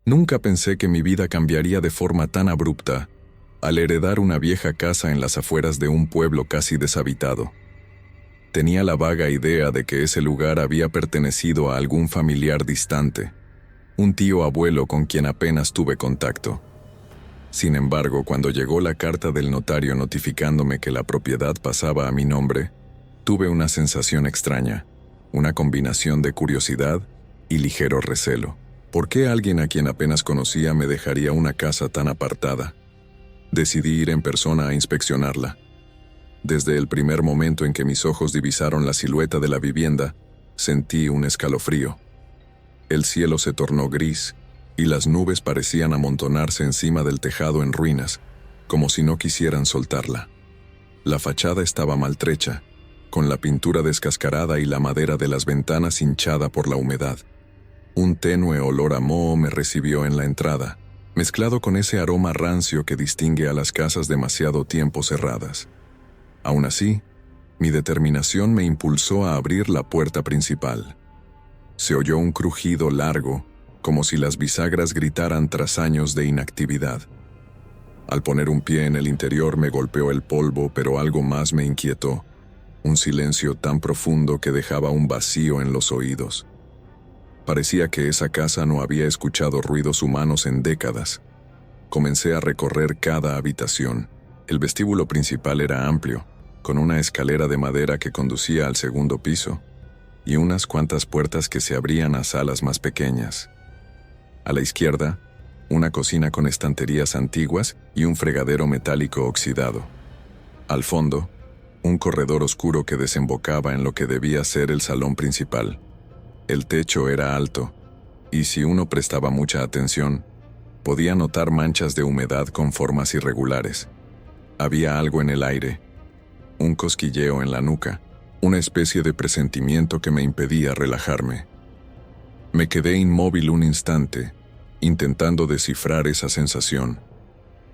Nunca pensé que mi vida cambiaría de forma tan abrupta al heredar una vieja casa en las afueras de un pueblo casi deshabitado. Tenía la vaga idea de que ese lugar había pertenecido a algún familiar distante, un tío abuelo con quien apenas tuve contacto. Sin embargo, cuando llegó la carta del notario notificándome que la propiedad pasaba a mi nombre, tuve una sensación extraña, una combinación de curiosidad y ligero recelo. ¿Por qué alguien a quien apenas conocía me dejaría una casa tan apartada? Decidí ir en persona a inspeccionarla. Desde el primer momento en que mis ojos divisaron la silueta de la vivienda, sentí un escalofrío. El cielo se tornó gris y las nubes parecían amontonarse encima del tejado en ruinas, como si no quisieran soltarla. La fachada estaba maltrecha, con la pintura descascarada y la madera de las ventanas hinchada por la humedad. Un tenue olor a moho me recibió en la entrada, mezclado con ese aroma rancio que distingue a las casas demasiado tiempo cerradas. Aún así, mi determinación me impulsó a abrir la puerta principal. Se oyó un crujido largo, como si las bisagras gritaran tras años de inactividad. Al poner un pie en el interior me golpeó el polvo, pero algo más me inquietó, un silencio tan profundo que dejaba un vacío en los oídos. Parecía que esa casa no había escuchado ruidos humanos en décadas. Comencé a recorrer cada habitación. El vestíbulo principal era amplio, con una escalera de madera que conducía al segundo piso, y unas cuantas puertas que se abrían a salas más pequeñas. A la izquierda, una cocina con estanterías antiguas y un fregadero metálico oxidado. Al fondo, un corredor oscuro que desembocaba en lo que debía ser el salón principal. El techo era alto, y si uno prestaba mucha atención, podía notar manchas de humedad con formas irregulares. Había algo en el aire, un cosquilleo en la nuca, una especie de presentimiento que me impedía relajarme. Me quedé inmóvil un instante, intentando descifrar esa sensación.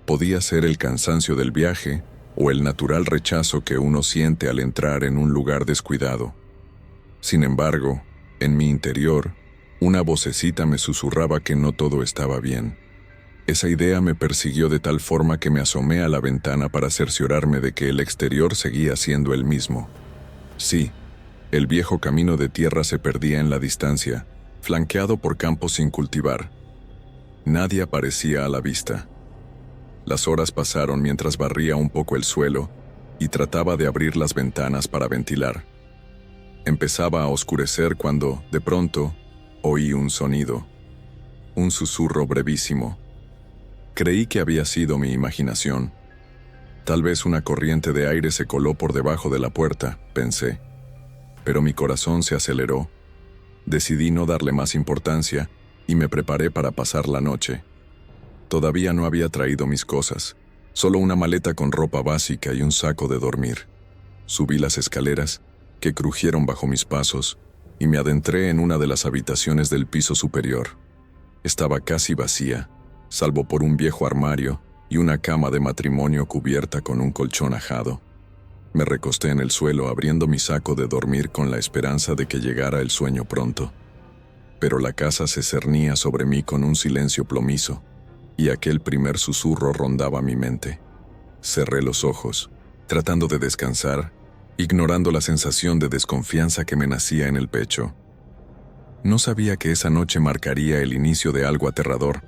Podía ser el cansancio del viaje o el natural rechazo que uno siente al entrar en un lugar descuidado. Sin embargo, en mi interior, una vocecita me susurraba que no todo estaba bien. Esa idea me persiguió de tal forma que me asomé a la ventana para cerciorarme de que el exterior seguía siendo el mismo. Sí, el viejo camino de tierra se perdía en la distancia, flanqueado por campos sin cultivar. Nadie aparecía a la vista. Las horas pasaron mientras barría un poco el suelo y trataba de abrir las ventanas para ventilar. Empezaba a oscurecer cuando, de pronto, oí un sonido, un susurro brevísimo. Creí que había sido mi imaginación. Tal vez una corriente de aire se coló por debajo de la puerta, pensé. Pero mi corazón se aceleró. Decidí no darle más importancia y me preparé para pasar la noche. Todavía no había traído mis cosas, solo una maleta con ropa básica y un saco de dormir. Subí las escaleras, que crujieron bajo mis pasos, y me adentré en una de las habitaciones del piso superior. Estaba casi vacía, salvo por un viejo armario y una cama de matrimonio cubierta con un colchón ajado. Me recosté en el suelo abriendo mi saco de dormir con la esperanza de que llegara el sueño pronto. Pero la casa se cernía sobre mí con un silencio plomizo, y aquel primer susurro rondaba mi mente. Cerré los ojos, tratando de descansar, ignorando la sensación de desconfianza que me nacía en el pecho. No sabía que esa noche marcaría el inicio de algo aterrador.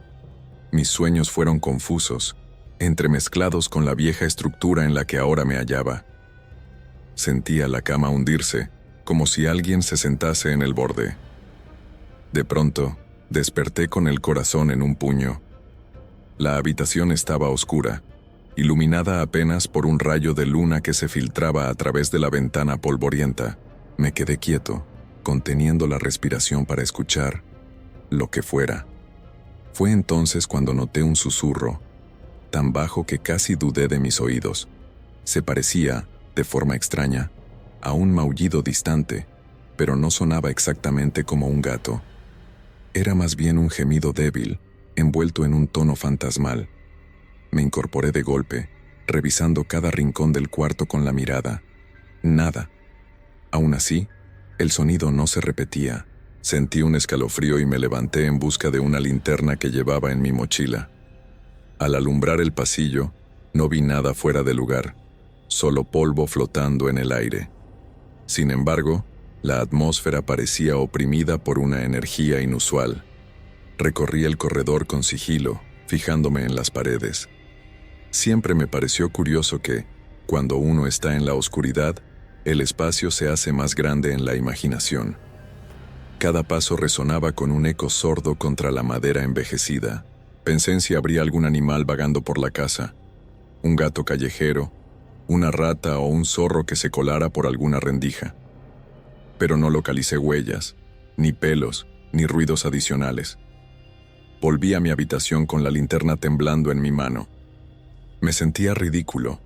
Mis sueños fueron confusos, entremezclados con la vieja estructura en la que ahora me hallaba. Sentía la cama hundirse, como si alguien se sentase en el borde. De pronto, desperté con el corazón en un puño. La habitación estaba oscura, iluminada apenas por un rayo de luna que se filtraba a través de la ventana polvorienta. Me quedé quieto, conteniendo la respiración para escuchar lo que fuera. Fue entonces cuando noté un susurro, tan bajo que casi dudé de mis oídos. Se parecía, de forma extraña, a un maullido distante, pero no sonaba exactamente como un gato. Era más bien un gemido débil, envuelto en un tono fantasmal. Me incorporé de golpe, revisando cada rincón del cuarto con la mirada. Nada. Aún así, el sonido no se repetía. Sentí un escalofrío y me levanté en busca de una linterna que llevaba en mi mochila. Al alumbrar el pasillo, no vi nada fuera de lugar, solo polvo flotando en el aire. Sin embargo, la atmósfera parecía oprimida por una energía inusual. Recorrí el corredor con sigilo, fijándome en las paredes. Siempre me pareció curioso que, cuando uno está en la oscuridad, el espacio se hace más grande en la imaginación. Cada paso resonaba con un eco sordo contra la madera envejecida. Pensé en si habría algún animal vagando por la casa, un gato callejero, una rata o un zorro que se colara por alguna rendija. Pero no localicé huellas, ni pelos, ni ruidos adicionales. Volví a mi habitación con la linterna temblando en mi mano. Me sentía ridículo,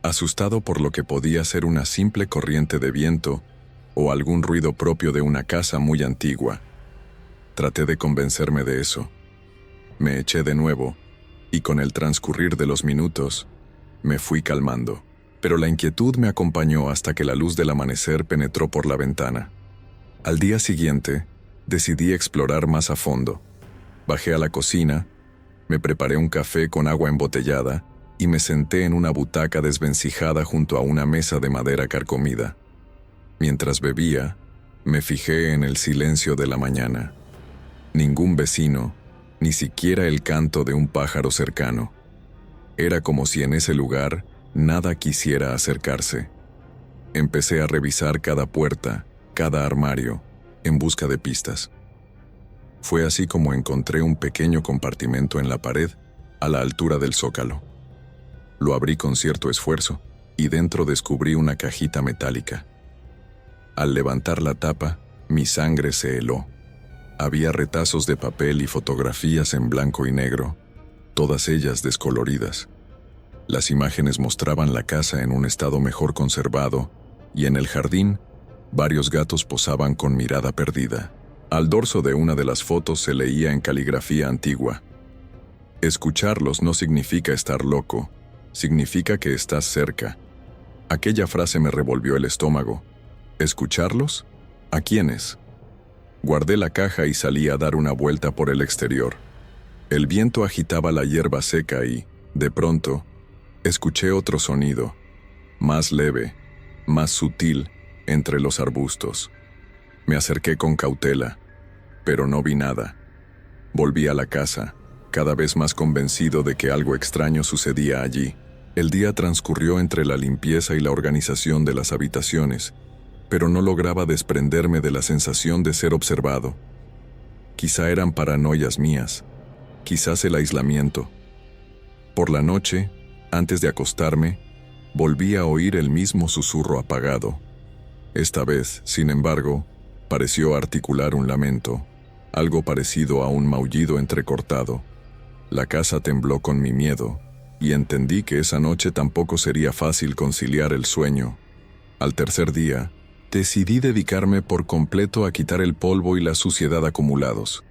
asustado por lo que podía ser una simple corriente de viento o algún ruido propio de una casa muy antigua. Traté de convencerme de eso. Me eché de nuevo, y con el transcurrir de los minutos, me fui calmando. Pero la inquietud me acompañó hasta que la luz del amanecer penetró por la ventana. Al día siguiente, decidí explorar más a fondo. Bajé a la cocina, me preparé un café con agua embotellada y me senté en una butaca desvencijada junto a una mesa de madera carcomida. Mientras bebía, me fijé en el silencio de la mañana. Ningún vecino, ni siquiera el canto de un pájaro cercano. Era como si en ese lugar nada quisiera acercarse. Empecé a revisar cada puerta, cada armario, en busca de pistas. Fue así como encontré un pequeño compartimento en la pared, a la altura del zócalo. Lo abrí con cierto esfuerzo, y dentro descubrí una cajita metálica. Al levantar la tapa, mi sangre se heló. Había retazos de papel y fotografías en blanco y negro, todas ellas descoloridas. Las imágenes mostraban la casa en un estado mejor conservado, y en el jardín, varios gatos posaban con mirada perdida. Al dorso de una de las fotos se leía en caligrafía antigua: escucharlos no significa estar loco, significa que estás cerca. Aquella frase me revolvió el estómago. ¿Escucharlos? ¿A quiénes? Guardé la caja y salí a dar una vuelta por el exterior. El viento agitaba la hierba seca y, de pronto, escuché otro sonido, más leve, más sutil, entre los arbustos. Me acerqué con cautela, pero no vi nada. Volví a la casa, cada vez más convencido de que algo extraño sucedía allí. El día transcurrió entre la limpieza y la organización de las habitaciones, pero no lograba desprenderme de la sensación de ser observado. Quizá eran paranoias mías, quizás el aislamiento. Por la noche, antes de acostarme, volví a oír el mismo susurro apagado. Esta vez, sin embargo, pareció articular un lamento, algo parecido a un maullido entrecortado. La casa tembló con mi miedo, y entendí que esa noche tampoco sería fácil conciliar el sueño. Al tercer día, decidí dedicarme por completo a quitar el polvo y la suciedad acumulados.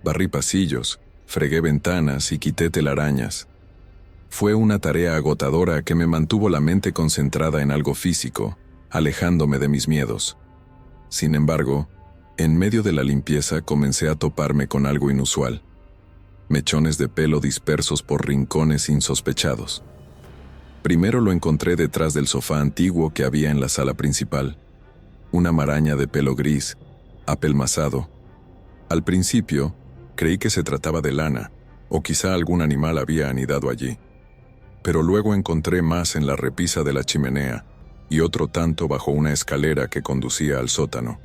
Barrí pasillos, fregué ventanas y quité telarañas. Fue una tarea agotadora que me mantuvo la mente concentrada en algo físico, alejándome de mis miedos. Sin embargo, en medio de la limpieza comencé a toparme con algo inusual: mechones de pelo dispersos por rincones insospechados. Primero lo encontré detrás del sofá antiguo que había en la sala principal. Una maraña de pelo gris, apelmazado. Al principio, creí que se trataba de lana, o quizá algún animal había anidado allí. Pero luego encontré más en la repisa de la chimenea, y otro tanto bajo una escalera que conducía al sótano.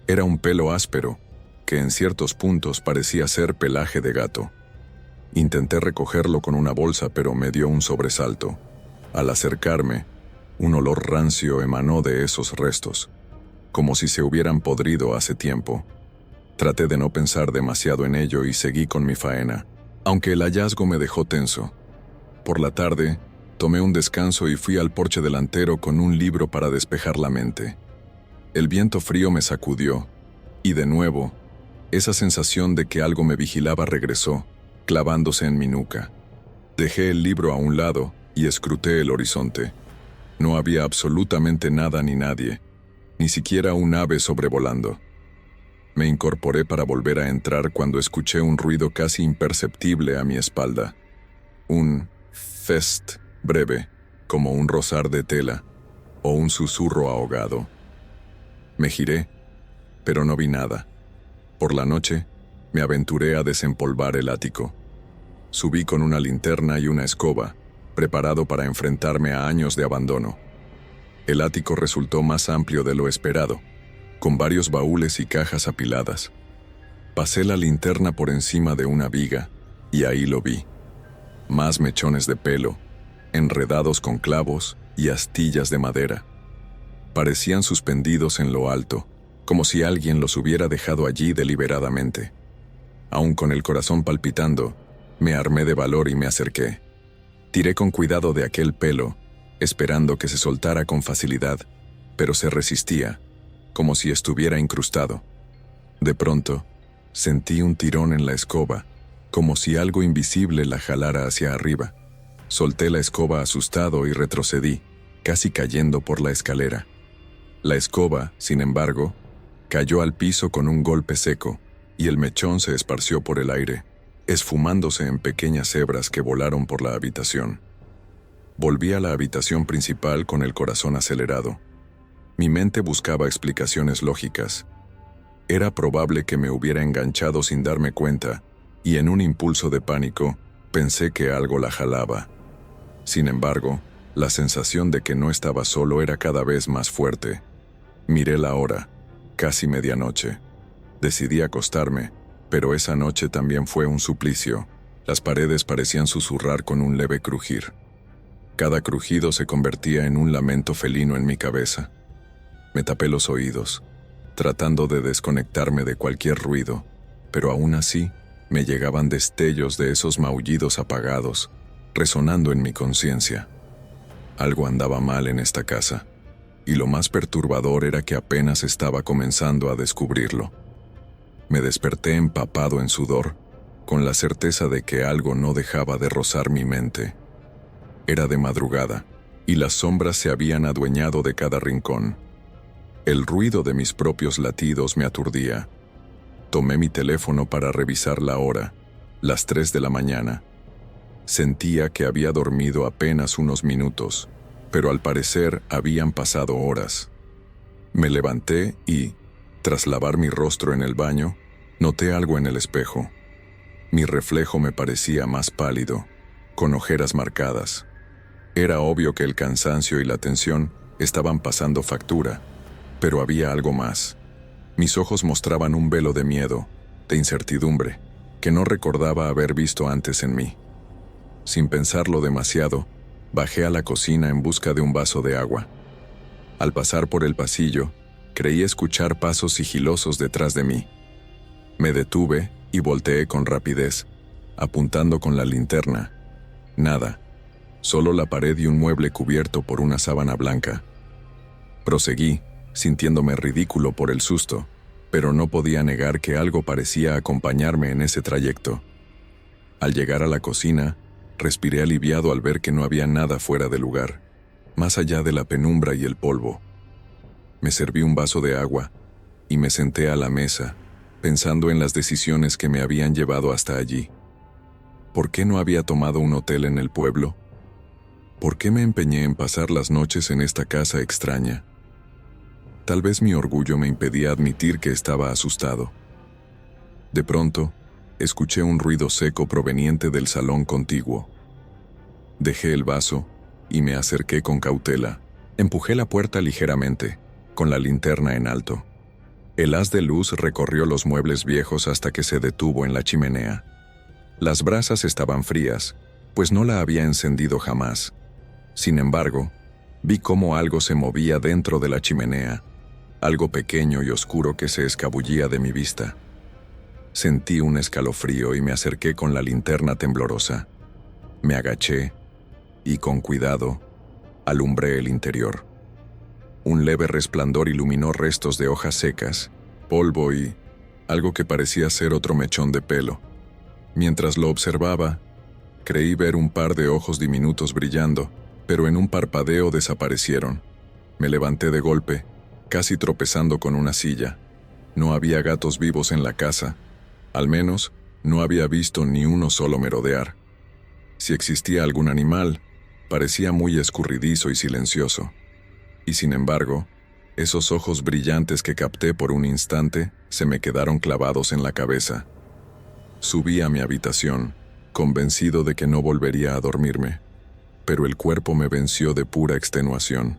Era un pelo áspero, que en ciertos puntos parecía ser pelaje de gato. Intenté recogerlo con una bolsa, pero me dio un sobresalto. Al acercarme, un olor rancio emanó de esos restos, como si se hubieran podrido hace tiempo. Traté de no pensar demasiado en ello y seguí con mi faena, aunque el hallazgo me dejó tenso. Por la tarde, tomé un descanso y fui al porche delantero con un libro para despejar la mente. El viento frío me sacudió, y de nuevo, esa sensación de que algo me vigilaba regresó, clavándose en mi nuca. Dejé el libro a un lado y escruté el horizonte. No había absolutamente nada ni nadie, ni siquiera un ave sobrevolando. Me incorporé para volver a entrar cuando escuché un ruido casi imperceptible a mi espalda. Un fest breve, como un rozar de tela, o un susurro ahogado. Me giré, pero no vi nada. Por la noche, me aventuré a desempolvar el ático. Subí con una linterna y una escoba, preparado para enfrentarme a años de abandono. El ático resultó más amplio de lo esperado, con varios baúles y cajas apiladas. Pasé la linterna por encima de una viga, y ahí lo vi. Más mechones de pelo, enredados con clavos y astillas de madera. Parecían suspendidos en lo alto, como si alguien los hubiera dejado allí deliberadamente. Aún con el corazón palpitando, me armé de valor y me acerqué. Tiré con cuidado de aquel pelo, esperando que se soltara con facilidad, pero se resistía, como si estuviera incrustado. De pronto, sentí un tirón en la escoba, como si algo invisible la jalara hacia arriba. Solté la escoba asustado y retrocedí, casi cayendo por la escalera. La escoba, sin embargo, cayó al piso con un golpe seco, y el mechón se esparció por el aire, esfumándose en pequeñas hebras que volaron por la habitación. Volví a la habitación principal con el corazón acelerado. Mi mente buscaba explicaciones lógicas. Era probable que me hubiera enganchado sin darme cuenta, y en un impulso de pánico, pensé que algo la jalaba. Sin embargo, la sensación de que no estaba solo era cada vez más fuerte. Miré la hora, casi medianoche. Decidí acostarme, pero esa noche también fue un suplicio. Las paredes parecían susurrar con un leve crujir. Cada crujido se convertía en un lamento felino en mi cabeza. Me tapé los oídos, tratando de desconectarme de cualquier ruido, pero aún así me llegaban destellos de esos maullidos apagados, resonando en mi conciencia. Algo andaba mal en esta casa, y lo más perturbador era que apenas estaba comenzando a descubrirlo. Me desperté empapado en sudor, con la certeza de que algo no dejaba de rozar mi mente. Era de madrugada, y las sombras se habían adueñado de cada rincón. El ruido de mis propios latidos me aturdía. Tomé mi teléfono para revisar la hora, las 3 de la mañana. Sentía que había dormido apenas unos minutos, pero al parecer habían pasado horas. Me levanté y, tras lavar mi rostro en el baño, noté algo en el espejo. Mi reflejo me parecía más pálido, con ojeras marcadas. Era obvio que el cansancio y la tensión estaban pasando factura, pero había algo más. Mis ojos mostraban un velo de miedo, de incertidumbre, que no recordaba haber visto antes en mí. Sin pensarlo demasiado, bajé a la cocina en busca de un vaso de agua. Al pasar por el pasillo, creí escuchar pasos sigilosos detrás de mí. Me detuve y volteé con rapidez, apuntando con la linterna. Nada, solo la pared y un mueble cubierto por una sábana blanca. Proseguí, sintiéndome ridículo por el susto, pero no podía negar que algo parecía acompañarme en ese trayecto. Al llegar a la cocina, respiré aliviado al ver que no había nada fuera de lugar, más allá de la penumbra y el polvo. Me serví un vaso de agua y me senté a la mesa, pensando en las decisiones que me habían llevado hasta allí. ¿Por qué no había tomado un hotel en el pueblo? ¿Por qué me empeñé en pasar las noches en esta casa extraña? Tal vez mi orgullo me impedía admitir que estaba asustado. De pronto, escuché un ruido seco proveniente del salón contiguo. Dejé el vaso y me acerqué con cautela. Empujé la puerta ligeramente, con la linterna en alto. El haz de luz recorrió los muebles viejos hasta que se detuvo en la chimenea. Las brasas estaban frías, pues no la había encendido jamás. Sin embargo, vi cómo algo se movía dentro de la chimenea, algo pequeño y oscuro que se escabullía de mi vista. Sentí un escalofrío y me acerqué con la linterna temblorosa. Me agaché y, con cuidado, alumbré el interior. Un leve resplandor iluminó restos de hojas secas, polvo y algo que parecía ser otro mechón de pelo. Mientras lo observaba, creí ver un par de ojos diminutos brillando, pero en un parpadeo desaparecieron. Me levanté de golpe, casi tropezando con una silla. No había gatos vivos en la casa. Al menos, no había visto ni uno solo merodear. Si existía algún animal, parecía muy escurridizo y silencioso. Y sin embargo, esos ojos brillantes que capté por un instante se me quedaron clavados en la cabeza. Subí a mi habitación, convencido de que no volvería a dormirme, pero el cuerpo me venció de pura extenuación.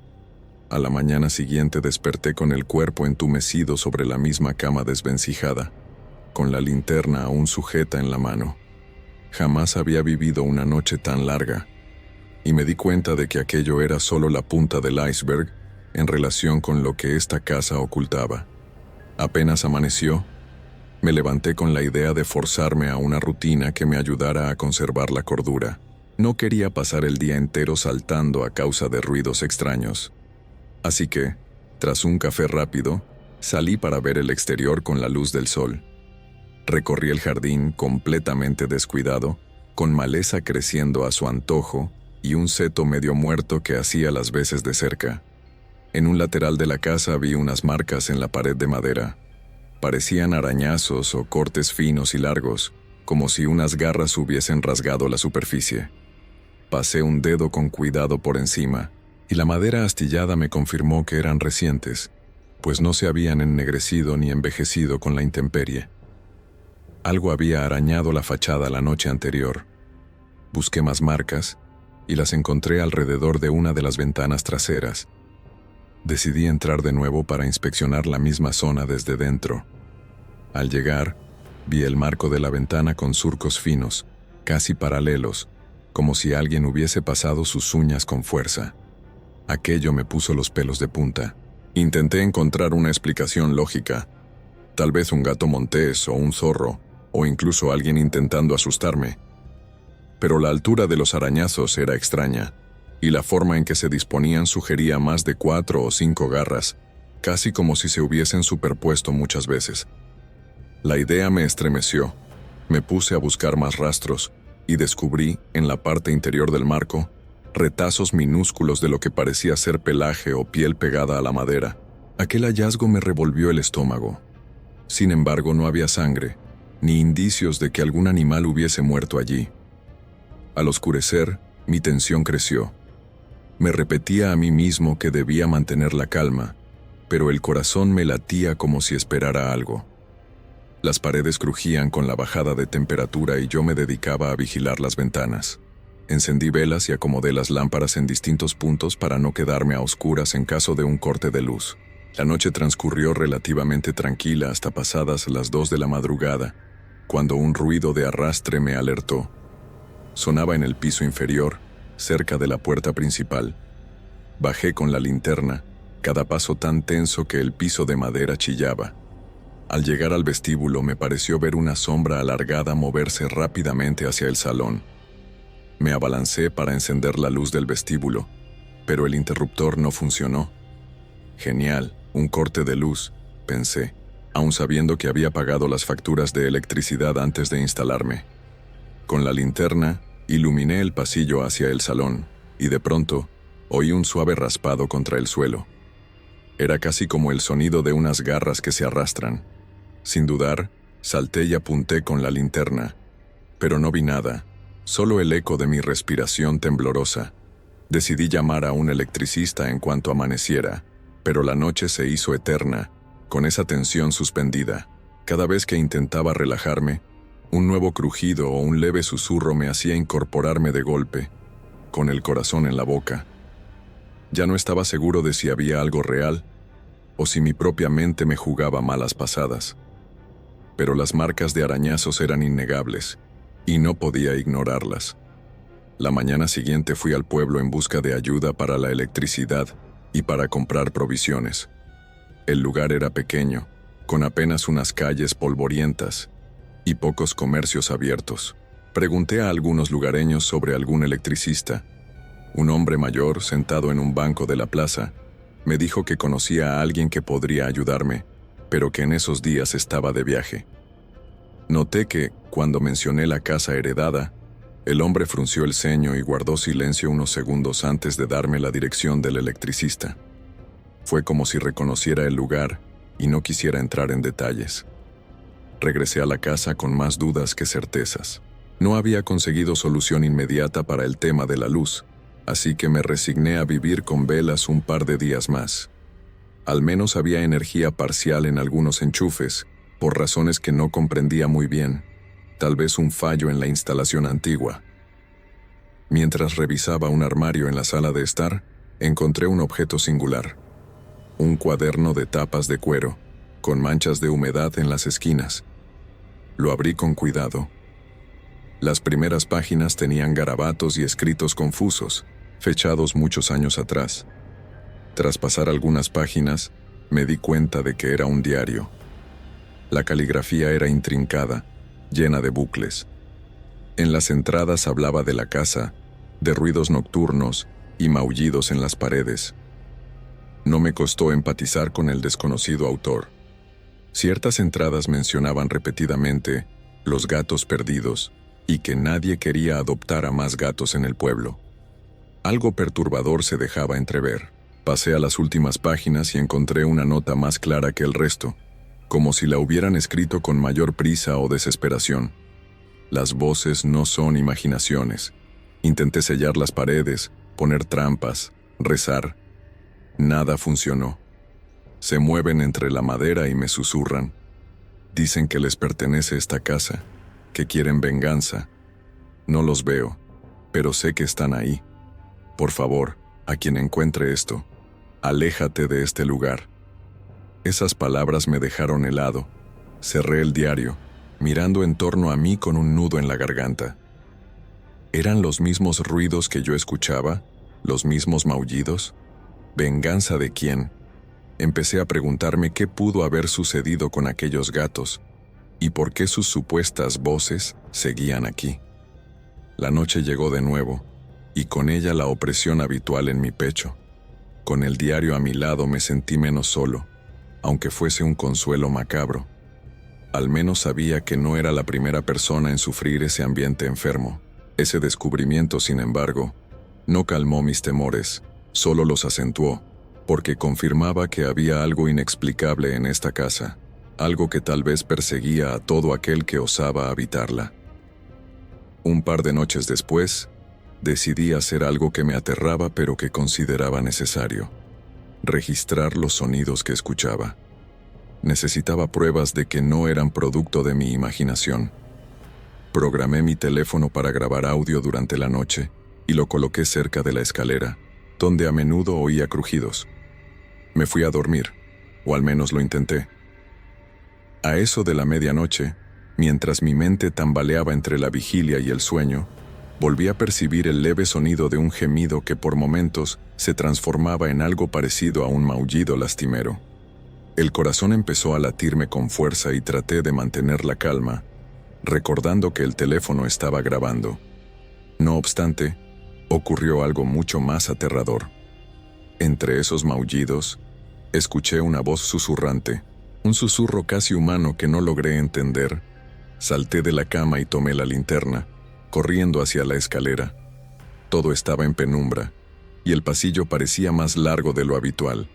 A la mañana siguiente desperté con el cuerpo entumecido sobre la misma cama desvencijada, con la linterna aún sujeta en la mano. Jamás había vivido una noche tan larga, y me di cuenta de que aquello era solo la punta del iceberg en relación con lo que esta casa ocultaba. Apenas amaneció, me levanté con la idea de forzarme a una rutina que me ayudara a conservar la cordura. No quería pasar el día entero saltando a causa de ruidos extraños. Así que, tras un café rápido, salí para ver el exterior con la luz del sol. Recorrí el jardín completamente descuidado, con maleza creciendo a su antojo y un seto medio muerto que hacía las veces de cerca. En un lateral de la casa vi unas marcas en la pared de madera. Parecían arañazos o cortes finos y largos, como si unas garras hubiesen rasgado la superficie. Pasé un dedo con cuidado por encima, y la madera astillada me confirmó que eran recientes, pues no se habían ennegrecido ni envejecido con la intemperie. Algo había arañado la fachada la noche anterior. Busqué más marcas, y las encontré alrededor de una de las ventanas traseras. Decidí entrar de nuevo para inspeccionar la misma zona desde dentro. Al llegar, vi el marco de la ventana con surcos finos, casi paralelos, como si alguien hubiese pasado sus uñas con fuerza. Aquello me puso los pelos de punta. Intenté encontrar una explicación lógica. Tal vez un gato montés o un zorro, o incluso alguien intentando asustarme. Pero la altura de los arañazos era extraña, y la forma en que se disponían sugería más de 4 o 5 garras, casi como si se hubiesen superpuesto muchas veces. La idea me estremeció. Me puse a buscar más rastros, y descubrí, en la parte interior del marco, retazos minúsculos de lo que parecía ser pelaje o piel pegada a la madera. Aquel hallazgo me revolvió el estómago. Sin embargo, no había sangre, ni indicios de que algún animal hubiese muerto allí. Al oscurecer, mi tensión creció. Me repetía a mí mismo que debía mantener la calma, pero el corazón me latía como si esperara algo. Las paredes crujían con la bajada de temperatura y yo me dedicaba a vigilar las ventanas. Encendí velas y acomodé las lámparas en distintos puntos para no quedarme a oscuras en caso de un corte de luz. La noche transcurrió relativamente tranquila hasta pasadas las 2 de la madrugada, cuando un ruido de arrastre me alertó. Sonaba en el piso inferior, cerca de la puerta principal. Bajé con la linterna, cada paso tan tenso que el piso de madera chillaba. Al llegar al vestíbulo me pareció ver una sombra alargada moverse rápidamente hacia el salón. Me abalancé para encender la luz del vestíbulo, pero el interruptor no funcionó. Genial, un corte de luz, pensé, aun sabiendo que había pagado las facturas de electricidad antes de instalarme. Con la linterna, iluminé el pasillo hacia el salón, y de pronto, oí un suave raspado contra el suelo. Era casi como el sonido de unas garras que se arrastran. Sin dudar, salté y apunté con la linterna, pero no vi nada, solo el eco de mi respiración temblorosa. Decidí llamar a un electricista en cuanto amaneciera, pero la noche se hizo eterna, con esa tensión suspendida. Cada vez que intentaba relajarme, un nuevo crujido o un leve susurro me hacía incorporarme de golpe, con el corazón en la boca. Ya no estaba seguro de si había algo real, o si mi propia mente me jugaba malas pasadas. Pero las marcas de arañazos eran innegables, y no podía ignorarlas. La mañana siguiente fui al pueblo en busca de ayuda para la electricidad y para comprar provisiones. El lugar era pequeño, con apenas unas calles polvorientas y pocos comercios abiertos. Pregunté a algunos lugareños sobre algún electricista. Un hombre mayor, sentado en un banco de la plaza, me dijo que conocía a alguien que podría ayudarme, pero que en esos días estaba de viaje. Noté que, cuando mencioné la casa heredada, el hombre frunció el ceño y guardó silencio unos segundos antes de darme la dirección del electricista. Fue como si reconociera el lugar y no quisiera entrar en detalles. Regresé a la casa con más dudas que certezas. No había conseguido solución inmediata para el tema de la luz, así que me resigné a vivir con velas un par de días más. Al menos había energía parcial en algunos enchufes, por razones que no comprendía muy bien, tal vez un fallo en la instalación antigua. Mientras revisaba un armario en la sala de estar, encontré un objeto singular. Un cuaderno de tapas de cuero, con manchas de humedad en las esquinas. Lo abrí con cuidado. Las primeras páginas tenían garabatos y escritos confusos, fechados muchos años atrás. Tras pasar algunas páginas, me di cuenta de que era un diario. La caligrafía era intrincada, llena de bucles. En las entradas hablaba de la casa, de ruidos nocturnos y maullidos en las paredes. No me costó empatizar con el desconocido autor. Ciertas entradas mencionaban repetidamente los gatos perdidos y que nadie quería adoptar a más gatos en el pueblo. Algo perturbador se dejaba entrever. Pasé a las últimas páginas y encontré una nota más clara que el resto, como si la hubieran escrito con mayor prisa o desesperación. Las voces no son imaginaciones. Intenté sellar las paredes, poner trampas, rezar. Nada funcionó. Se mueven entre la madera y me susurran. Dicen que les pertenece esta casa, que quieren venganza. No los veo, pero sé que están ahí. Por favor, a quien encuentre esto, aléjate de este lugar. Esas palabras me dejaron helado. Cerré el diario, mirando en torno a mí con un nudo en la garganta. ¿Eran los mismos ruidos que yo escuchaba? ¿Los mismos maullidos? ¿Venganza de quién? Empecé a preguntarme qué pudo haber sucedido con aquellos gatos y por qué sus supuestas voces seguían aquí. La noche llegó de nuevo, y con ella la opresión habitual en mi pecho. Con el diario a mi lado me sentí menos solo, aunque fuese un consuelo macabro. Al menos sabía que no era la primera persona en sufrir ese ambiente enfermo. Ese descubrimiento, sin embargo, no calmó mis temores, solo los acentuó, porque confirmaba que había algo inexplicable en esta casa, algo que tal vez perseguía a todo aquel que osaba habitarla. Un par de noches después, decidí hacer algo que me aterraba pero que consideraba necesario: registrar los sonidos que escuchaba. Necesitaba pruebas de que no eran producto de mi imaginación. Programé mi teléfono para grabar audio durante la noche y lo coloqué cerca de la escalera, donde a menudo oía crujidos. Me fui a dormir, o al menos lo intenté. A eso de la medianoche, mientras mi mente tambaleaba entre la vigilia y el sueño, volví a percibir el leve sonido de un gemido que por momentos se transformaba en algo parecido a un maullido lastimero. El corazón empezó a latirme con fuerza y traté de mantener la calma, recordando que el teléfono estaba grabando. No obstante, ocurrió algo mucho más aterrador. Entre esos maullidos, escuché una voz susurrante, un susurro casi humano que no logré entender. Salté de la cama y tomé la linterna, corriendo hacia la escalera. Todo estaba en penumbra, y el pasillo parecía más largo de lo habitual.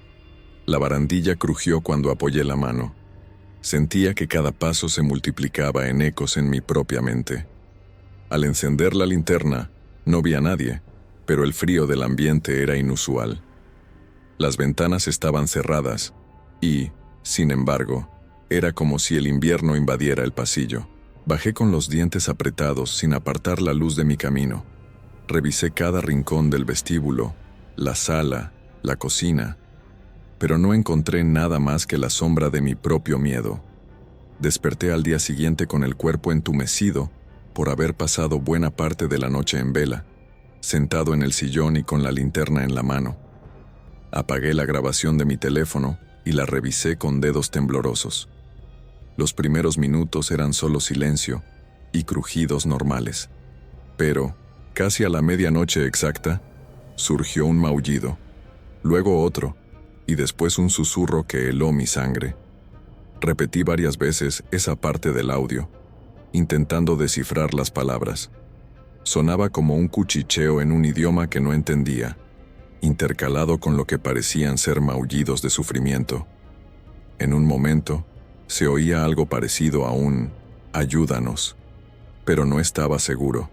La barandilla crujió cuando apoyé la mano. Sentía que cada paso se multiplicaba en ecos en mi propia mente. Al encender la linterna, no vi a nadie, pero el frío del ambiente era inusual. Las ventanas estaban cerradas y, sin embargo, era como si el invierno invadiera el pasillo. Bajé con los dientes apretados sin apartar la luz de mi camino. Revisé cada rincón del vestíbulo, la sala, la cocina, pero no encontré nada más que la sombra de mi propio miedo. Desperté al día siguiente con el cuerpo entumecido por haber pasado buena parte de la noche en vela, sentado en el sillón y con la linterna en la mano. Apagué la grabación de mi teléfono y la revisé con dedos temblorosos. Los primeros minutos eran solo silencio y crujidos normales. Pero, casi a la medianoche exacta, surgió un maullido, luego otro, y después un susurro que heló mi sangre. Repetí varias veces esa parte del audio, intentando descifrar las palabras. Sonaba como un cuchicheo en un idioma que no entendía, intercalado con lo que parecían ser maullidos de sufrimiento. En un momento, se oía algo parecido a un «ayúdanos», pero no estaba seguro.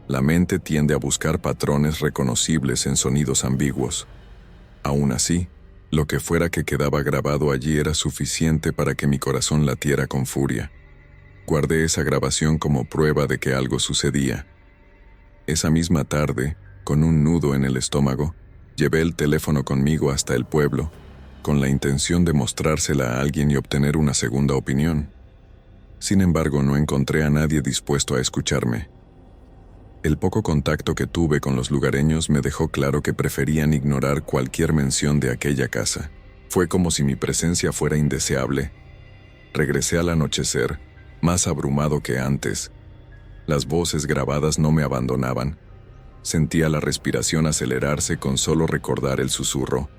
La mente tiende a buscar patrones reconocibles en sonidos ambiguos. Aún así, lo que fuera que quedaba grabado allí era suficiente para que mi corazón latiera con furia. Guardé esa grabación como prueba de que algo sucedía. Esa misma tarde, con un nudo en el estómago, llevé el teléfono conmigo hasta el pueblo, con la intención de mostrársela a alguien y obtener una segunda opinión. Sin embargo, no encontré a nadie dispuesto a escucharme. El poco contacto que tuve con los lugareños me dejó claro que preferían ignorar cualquier mención de aquella casa. Fue como si mi presencia fuera indeseable. Regresé al anochecer, más abrumado que antes. Las voces grabadas no me abandonaban. Sentía la respiración acelerarse con solo recordar el susurro,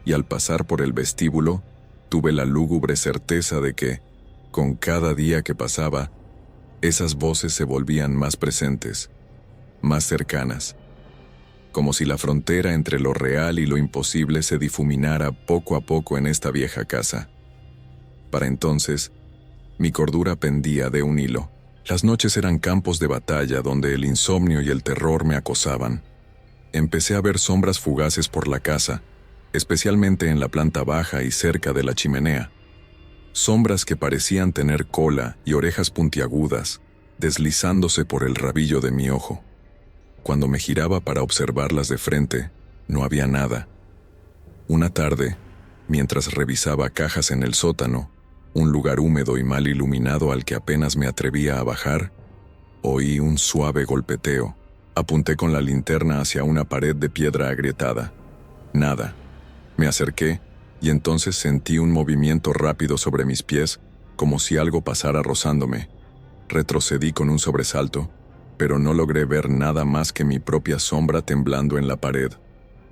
y al pasar por el vestíbulo, tuve la lúgubre certeza de que, con cada día que pasaba, esas voces se volvían más presentes, más cercanas, como si la frontera entre lo real y lo imposible se difuminara poco a poco en esta vieja casa. Para entonces, mi cordura pendía de un hilo. Las noches eran campos de batalla donde el insomnio y el terror me acosaban. Empecé a ver sombras fugaces por la casa, especialmente en la planta baja y cerca de la chimenea. Sombras que parecían tener cola y orejas puntiagudas, deslizándose por el rabillo de mi ojo. Cuando me giraba para observarlas de frente, no había nada. Una tarde, mientras revisaba cajas en el sótano, un lugar húmedo y mal iluminado al que apenas me atrevía a bajar, oí un suave golpeteo. Apunté con la linterna hacia una pared de piedra agrietada. Nada. Me acerqué y entonces sentí un movimiento rápido sobre mis pies, como si algo pasara rozándome. Retrocedí con un sobresalto, pero no logré ver nada más que mi propia sombra temblando en la pared.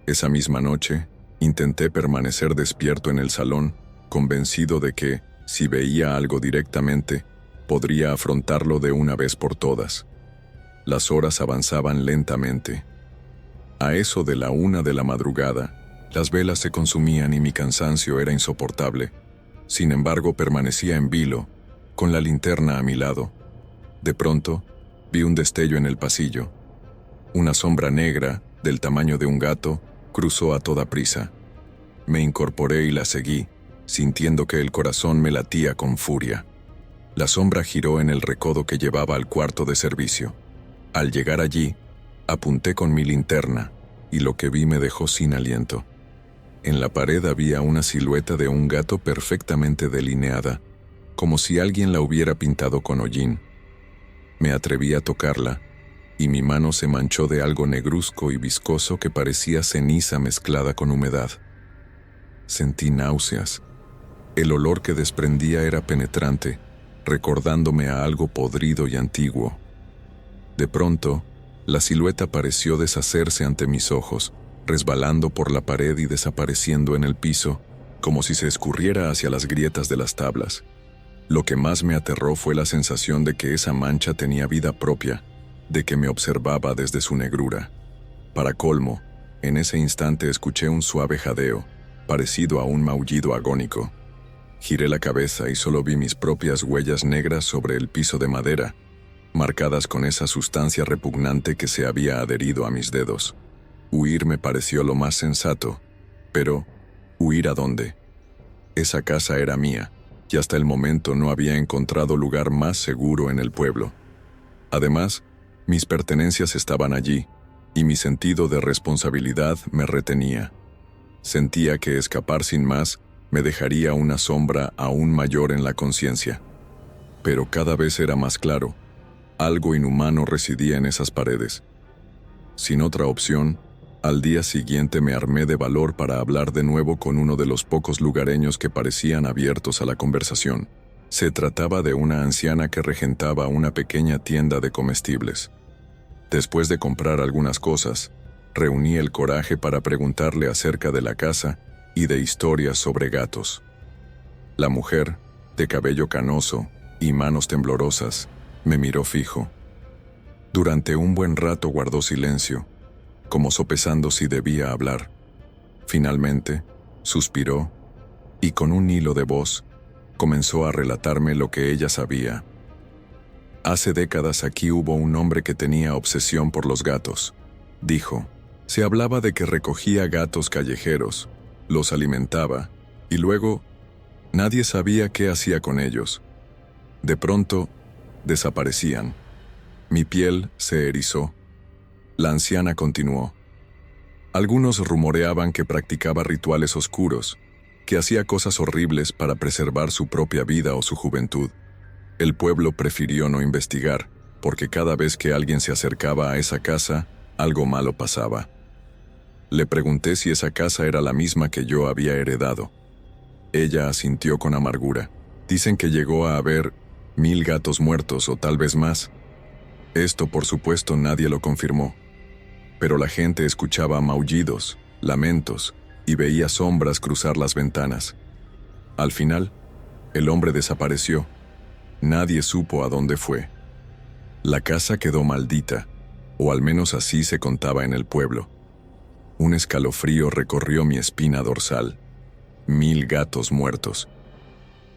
Esa misma noche, intenté permanecer despierto en el salón, convencido de que, si veía algo directamente, podría afrontarlo de una vez por todas. Las horas avanzaban lentamente. A eso de la 1 de la madrugada, las velas se consumían y mi cansancio era insoportable. Sin embargo, permanecía en vilo, con la linterna a mi lado. De pronto, vi un destello en el pasillo. Una sombra negra, del tamaño de un gato, cruzó a toda prisa. Me incorporé y la seguí, sintiendo que el corazón me latía con furia. La sombra giró en el recodo que llevaba al cuarto de servicio. Al llegar allí, apunté con mi linterna, y lo que vi me dejó sin aliento. En la pared había una silueta de un gato perfectamente delineada, como si alguien la hubiera pintado con hollín. Me atreví a tocarla, y mi mano se manchó de algo negruzco y viscoso que parecía ceniza mezclada con humedad. Sentí náuseas. El olor que desprendía era penetrante, recordándome a algo podrido y antiguo. De pronto, la silueta pareció deshacerse ante mis ojos, resbalando por la pared y desapareciendo en el piso, como si se escurriera hacia las grietas de las tablas. Lo que más me aterró fue la sensación de que esa mancha tenía vida propia, de que me observaba desde su negrura. Para colmo, en ese instante escuché un suave jadeo, parecido a un maullido agónico. Giré la cabeza y solo vi mis propias huellas negras sobre el piso de madera, marcadas con esa sustancia repugnante que se había adherido a mis dedos. Huir me pareció lo más sensato, pero ¿huir a dónde? Esa casa era mía, y hasta el momento no había encontrado lugar más seguro en el pueblo. Además, mis pertenencias estaban allí, y mi sentido de responsabilidad me retenía. Sentía que escapar sin más me dejaría una sombra aún mayor en la conciencia. Pero cada vez era más claro, algo inhumano residía en esas paredes. Sin otra opción, al día siguiente me armé de valor para hablar de nuevo con uno de los pocos lugareños que parecían abiertos a la conversación. Se trataba de una anciana que regentaba una pequeña tienda de comestibles. Después de comprar algunas cosas, reuní el coraje para preguntarle acerca de la casa y de historias sobre gatos. La mujer, de cabello canoso y manos temblorosas, me miró fijo. Durante un buen rato guardó silencio, como sopesando si debía hablar. Finalmente, suspiró y con un hilo de voz, comenzó a relatarme lo que ella sabía. Hace décadas aquí hubo un hombre que tenía obsesión por los gatos, dijo. Se hablaba de que recogía gatos callejeros, los alimentaba, y luego nadie sabía qué hacía con ellos. De pronto, desaparecían. Mi piel se erizó. La anciana continuó. Algunos rumoreaban que practicaba rituales oscuros, que hacía cosas horribles para preservar su propia vida o su juventud. El pueblo prefirió no investigar, porque cada vez que alguien se acercaba a esa casa, algo malo pasaba. Le pregunté si esa casa era la misma que yo había heredado. Ella asintió con amargura. Dicen que llegó a haber 1000 gatos muertos o tal vez más. Esto, por supuesto, nadie lo confirmó. Pero la gente escuchaba maullidos, lamentos y veía sombras cruzar las ventanas. Al final, el hombre desapareció. Nadie supo a dónde fue. La casa quedó maldita, o al menos así se contaba en el pueblo. Un escalofrío recorrió mi espina dorsal. 1000 gatos muertos.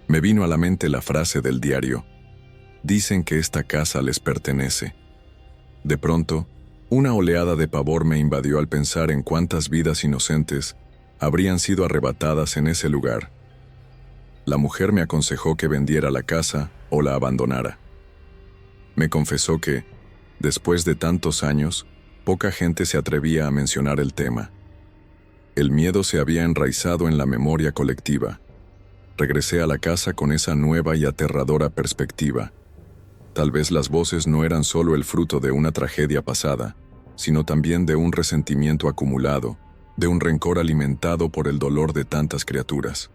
Me vino a la mente la frase del diario. Dicen que esta casa les pertenece. De pronto, una oleada de pavor me invadió al pensar en cuántas vidas inocentes habrían sido arrebatadas en ese lugar. La mujer me aconsejó que vendiera la casa o la abandonara. Me confesó que, después de tantos años, poca gente se atrevía a mencionar el tema. El miedo se había enraizado en la memoria colectiva. Regresé a la casa con esa nueva y aterradora perspectiva. Tal vez las voces no eran solo el fruto de una tragedia pasada, sino también de un resentimiento acumulado, de un rencor alimentado por el dolor de tantas criaturas.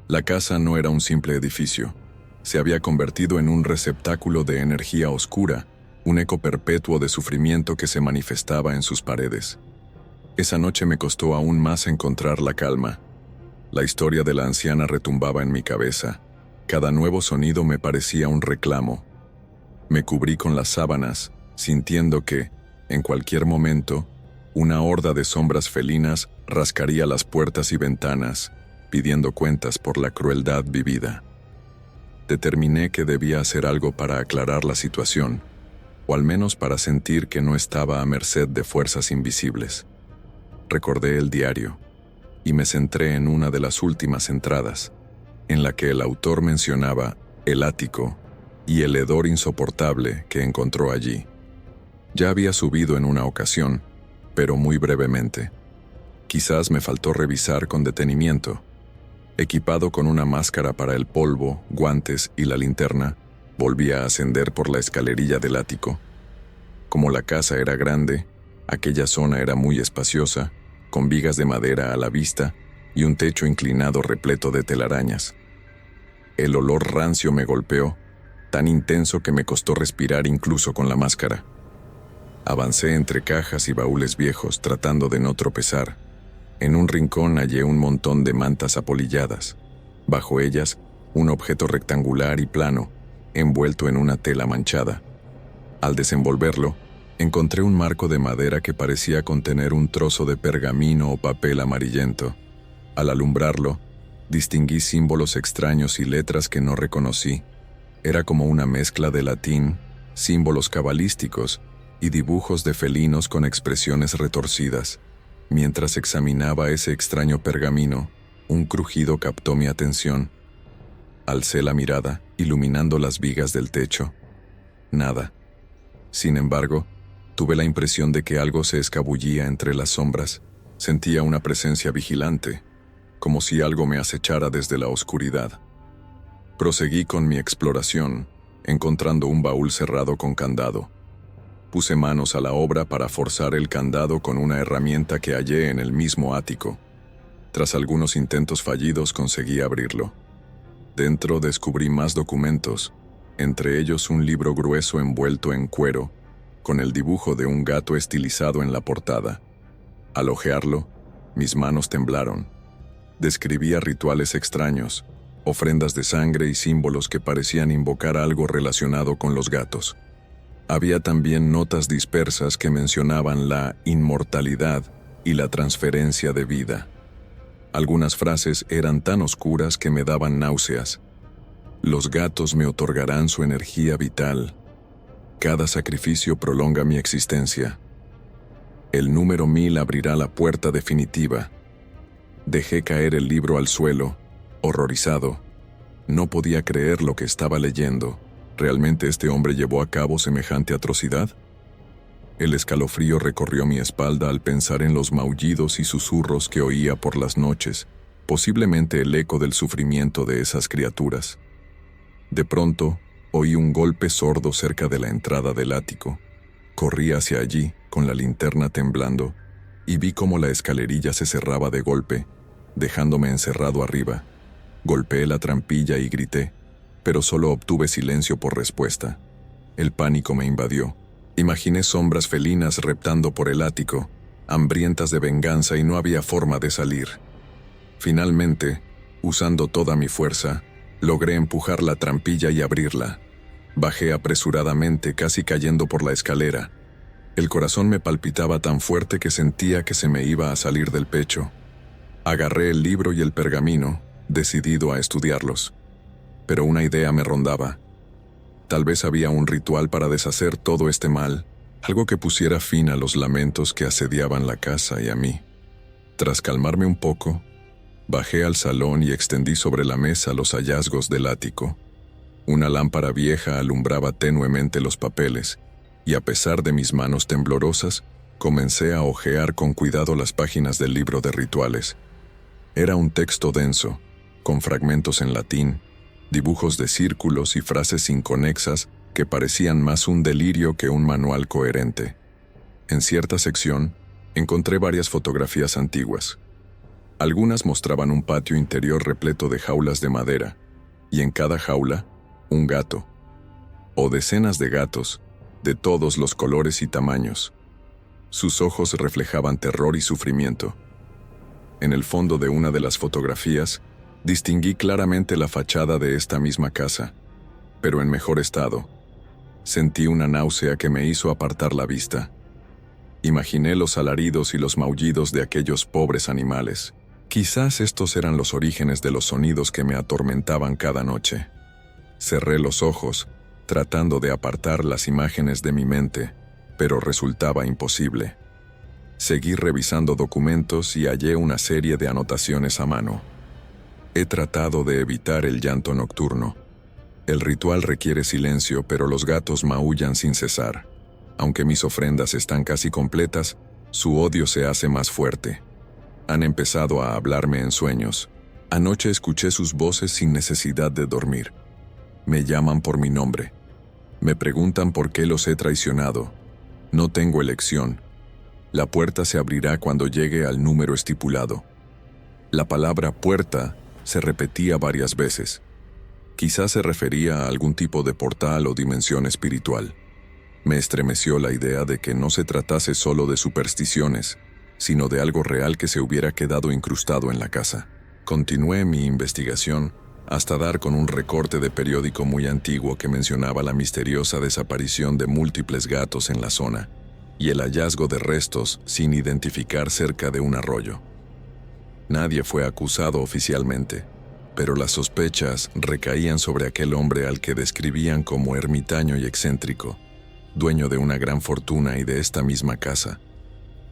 La casa no era un simple edificio. Se había convertido en un receptáculo de energía oscura, un eco perpetuo de sufrimiento que se manifestaba en sus paredes. Esa noche me costó aún más encontrar la calma. La historia de la anciana retumbaba en mi cabeza. Cada nuevo sonido me parecía un reclamo. Me cubrí con las sábanas, sintiendo que, en cualquier momento, una horda de sombras felinas rascaría las puertas y ventanas, pidiendo cuentas por la crueldad vivida. Determiné que debía hacer algo para aclarar la situación, o al menos para sentir que no estaba a merced de fuerzas invisibles. Recordé el diario, y me centré en una de las últimas entradas, en la que el autor mencionaba el ático y el hedor insoportable que encontró allí. Ya había subido en una ocasión, pero muy brevemente. Quizás me faltó revisar con detenimiento. Equipado con una máscara para el polvo, guantes y la linterna, volví a ascender por la escalerilla del ático. Como la casa era grande, aquella zona era muy espaciosa, con vigas de madera a la vista y un techo inclinado repleto de telarañas. El olor rancio me golpeó, tan intenso que me costó respirar incluso con la máscara. Avancé entre cajas y baúles viejos tratando de no tropezar. En un rincón hallé un montón de mantas apolilladas. Bajo ellas, un objeto rectangular y plano, envuelto en una tela manchada. Al desenvolverlo, encontré un marco de madera que parecía contener un trozo de pergamino o papel amarillento. Al alumbrarlo, distinguí símbolos extraños y letras que no reconocí. Era como una mezcla de latín, símbolos cabalísticos y dibujos de felinos con expresiones retorcidas. Mientras examinaba ese extraño pergamino, un crujido captó mi atención. Alcé la mirada, iluminando las vigas del techo. Nada. Sin embargo, tuve la impresión de que algo se escabullía entre las sombras. Sentía una presencia vigilante, como si algo me acechara desde la oscuridad. Proseguí con mi exploración, encontrando un baúl cerrado con candado. Puse manos a la obra para forzar el candado con una herramienta que hallé en el mismo ático. Tras algunos intentos fallidos conseguí abrirlo. Dentro descubrí más documentos, entre ellos un libro grueso envuelto en cuero, con el dibujo de un gato estilizado en la portada. Al hojearlo, mis manos temblaron. Describía rituales extraños, ofrendas de sangre y símbolos que parecían invocar algo relacionado con los gatos. Había también notas dispersas que mencionaban la inmortalidad y la transferencia de vida. Algunas frases eran tan oscuras que me daban náuseas. Los gatos me otorgarán su energía vital. Cada sacrificio prolonga mi existencia. El número 1000 abrirá la puerta definitiva. Dejé caer el libro al suelo, horrorizado. No podía creer lo que estaba leyendo. ¿Realmente este hombre llevó a cabo semejante atrocidad? El escalofrío recorrió mi espalda al pensar en los maullidos y susurros que oía por las noches, posiblemente el eco del sufrimiento de esas criaturas. De pronto, oí un golpe sordo cerca de la entrada del ático. Corrí hacia allí, con la linterna temblando, y vi cómo la escalerilla se cerraba de golpe, dejándome encerrado arriba. Golpeé la trampilla y grité, pero solo obtuve silencio por respuesta. El pánico me invadió. Imaginé sombras felinas reptando por el ático, hambrientas de venganza, y no había forma de salir. Finalmente, usando toda mi fuerza, logré empujar la trampilla y abrirla. Bajé apresuradamente, casi cayendo por la escalera. El corazón me palpitaba tan fuerte que sentía que se me iba a salir del pecho. Agarré el libro y el pergamino, decidido a estudiarlos. Pero una idea me rondaba. Tal vez había un ritual para deshacer todo este mal, algo que pusiera fin a los lamentos que asediaban la casa y a mí. Tras calmarme un poco, bajé al salón y extendí sobre la mesa los hallazgos del ático. Una lámpara vieja alumbraba tenuemente los papeles, y a pesar de mis manos temblorosas, comencé a hojear con cuidado las páginas del libro de rituales. Era un texto denso, con fragmentos en latín, dibujos de círculos y frases inconexas que parecían más un delirio que un manual coherente. En cierta sección, encontré varias fotografías antiguas. Algunas mostraban un patio interior repleto de jaulas de madera, y en cada jaula, un gato, o decenas de gatos, de todos los colores y tamaños. Sus ojos reflejaban terror y sufrimiento. En el fondo de una de las fotografías, distinguí claramente la fachada de esta misma casa, pero en mejor estado. Sentí una náusea que me hizo apartar la vista. Imaginé los alaridos y los maullidos de aquellos pobres animales. Quizás estos eran los orígenes de los sonidos que me atormentaban cada noche. Cerré los ojos, tratando de apartar las imágenes de mi mente, pero resultaba imposible. Seguí revisando documentos y hallé una serie de anotaciones a mano. He tratado de evitar el llanto nocturno. El ritual requiere silencio, pero los gatos maullan sin cesar. Aunque mis ofrendas están casi completas, su odio se hace más fuerte. Han empezado a hablarme en sueños. Anoche escuché sus voces sin necesidad de dormir. Me llaman por mi nombre. Me preguntan por qué los he traicionado. No tengo elección. La puerta se abrirá cuando llegue al número estipulado. La palabra puerta se repetía varias veces. Quizás se refería a algún tipo de portal o dimensión espiritual. Me estremeció la idea de que no se tratase solo de supersticiones, sino de algo real que se hubiera quedado incrustado en la casa. Continué mi investigación hasta dar con un recorte de periódico muy antiguo que mencionaba la misteriosa desaparición de múltiples gatos en la zona y el hallazgo de restos sin identificar cerca de un arroyo. Nadie fue acusado oficialmente, pero las sospechas recaían sobre aquel hombre al que describían como ermitaño y excéntrico, dueño de una gran fortuna y de esta misma casa.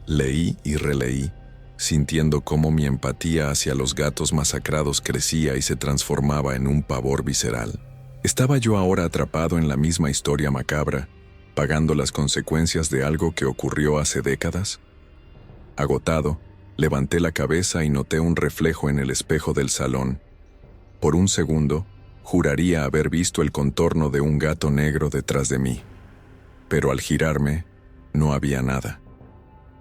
Leí y releí, sintiendo cómo mi empatía hacia los gatos masacrados crecía y se transformaba en un pavor visceral. ¿Estaba yo ahora atrapado en la misma historia macabra, pagando las consecuencias de algo que ocurrió hace décadas? Agotado, levanté la cabeza y noté un reflejo en el espejo del salón. Por un segundo, juraría haber visto el contorno de un gato negro detrás de mí. Pero al girarme, no había nada.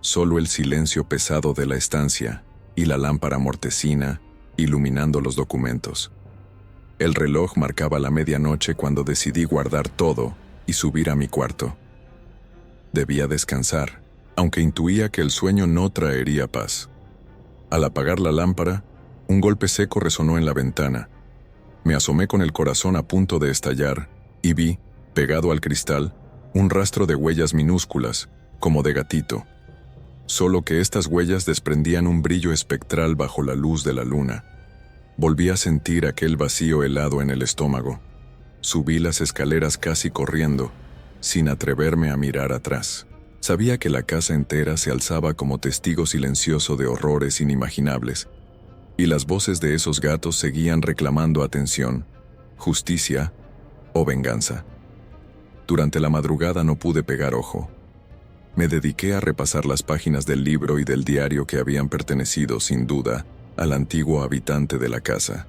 Solo el silencio pesado de la estancia y la lámpara mortecina iluminando los documentos. El reloj marcaba la medianoche cuando decidí guardar todo y subir a mi cuarto. Debía descansar, aunque intuía que el sueño no traería paz. Al apagar la lámpara, un golpe seco resonó en la ventana. Me asomé con el corazón a punto de estallar y vi, pegado al cristal, un rastro de huellas minúsculas, como de gatito. solo que estas huellas desprendían un brillo espectral bajo la luz de la luna. Volví a sentir aquel vacío helado en el estómago. Subí las escaleras casi corriendo, sin atreverme a mirar atrás. Sabía que la casa entera se alzaba como testigo silencioso de horrores inimaginables, y las voces de esos gatos seguían reclamando atención, justicia o venganza. Durante la madrugada no pude pegar ojo. Me dediqué a repasar las páginas del libro y del diario que habían pertenecido, sin duda, al antiguo habitante de la casa.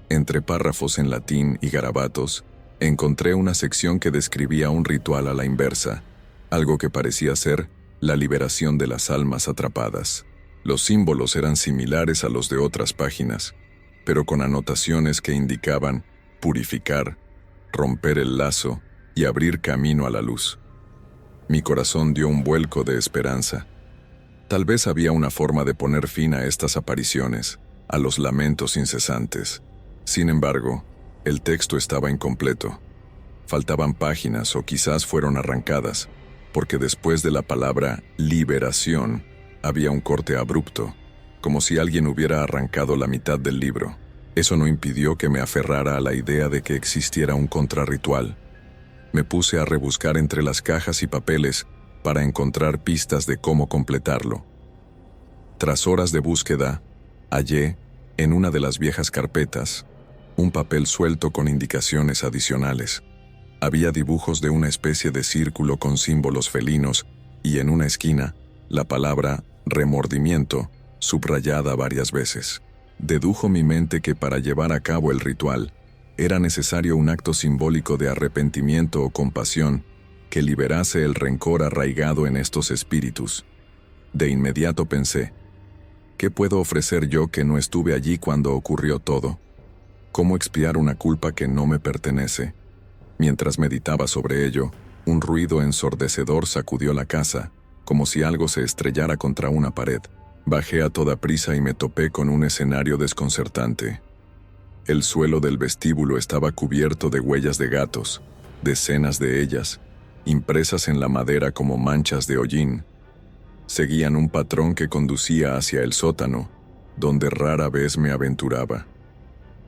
Entre párrafos en latín y garabatos, encontré una sección que describía un ritual a la inversa, algo que parecía ser la liberación de las almas atrapadas. Los símbolos eran similares a los de otras páginas, pero con anotaciones que indicaban purificar, romper el lazo y abrir camino a la luz. Mi corazón dio un vuelco de esperanza. Tal vez había una forma de poner fin a estas apariciones, a los lamentos incesantes. Sin embargo, el texto estaba incompleto. Faltaban páginas o quizás fueron arrancadas, porque después de la palabra liberación había un corte abrupto, como si alguien hubiera arrancado la mitad del libro. Eso no impidió que me aferrara a la idea de que existiera un contrarritual. Me puse a rebuscar entre las cajas y papeles para encontrar pistas de cómo completarlo. Tras horas de búsqueda, hallé, en una de las viejas carpetas, un papel suelto con indicaciones adicionales. Había dibujos de una especie de círculo con símbolos felinos y en una esquina, la palabra remordimiento, subrayada varias veces. Dedujo mi mente que para llevar a cabo el ritual, era necesario un acto simbólico de arrepentimiento o compasión que liberase el rencor arraigado en estos espíritus. De inmediato pensé, ¿qué puedo ofrecer yo que no estuve allí cuando ocurrió todo? ¿Cómo expiar una culpa que no me pertenece? Mientras meditaba sobre ello, un ruido ensordecedor sacudió la casa, como si algo se estrellara contra una pared. Bajé a toda prisa y me topé con un escenario desconcertante. El suelo del vestíbulo estaba cubierto de huellas de gatos, decenas de ellas, impresas en la madera como manchas de hollín. Seguían un patrón que conducía hacia el sótano, donde rara vez me aventuraba.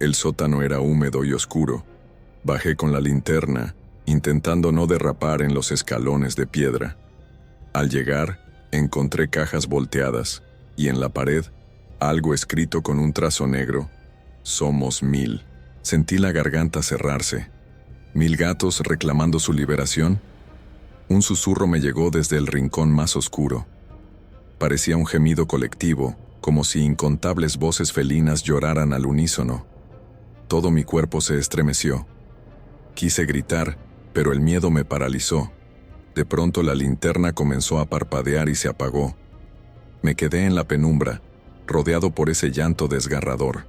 El sótano era húmedo y oscuro. Bajé con la linterna, intentando no derrapar en los escalones de piedra. Al llegar, encontré cajas volteadas, y en la pared, algo escrito con un trazo negro: Somos 1000. Sentí la garganta cerrarse. ¿1000 gatos reclamando su liberación? Un susurro me llegó desde el rincón más oscuro. Parecía un gemido colectivo, como si incontables voces felinas lloraran al unísono. Todo mi cuerpo se estremeció. Quise gritar, pero el miedo me paralizó. De pronto la linterna comenzó a parpadear y se apagó. Me quedé en la penumbra, rodeado por ese llanto desgarrador.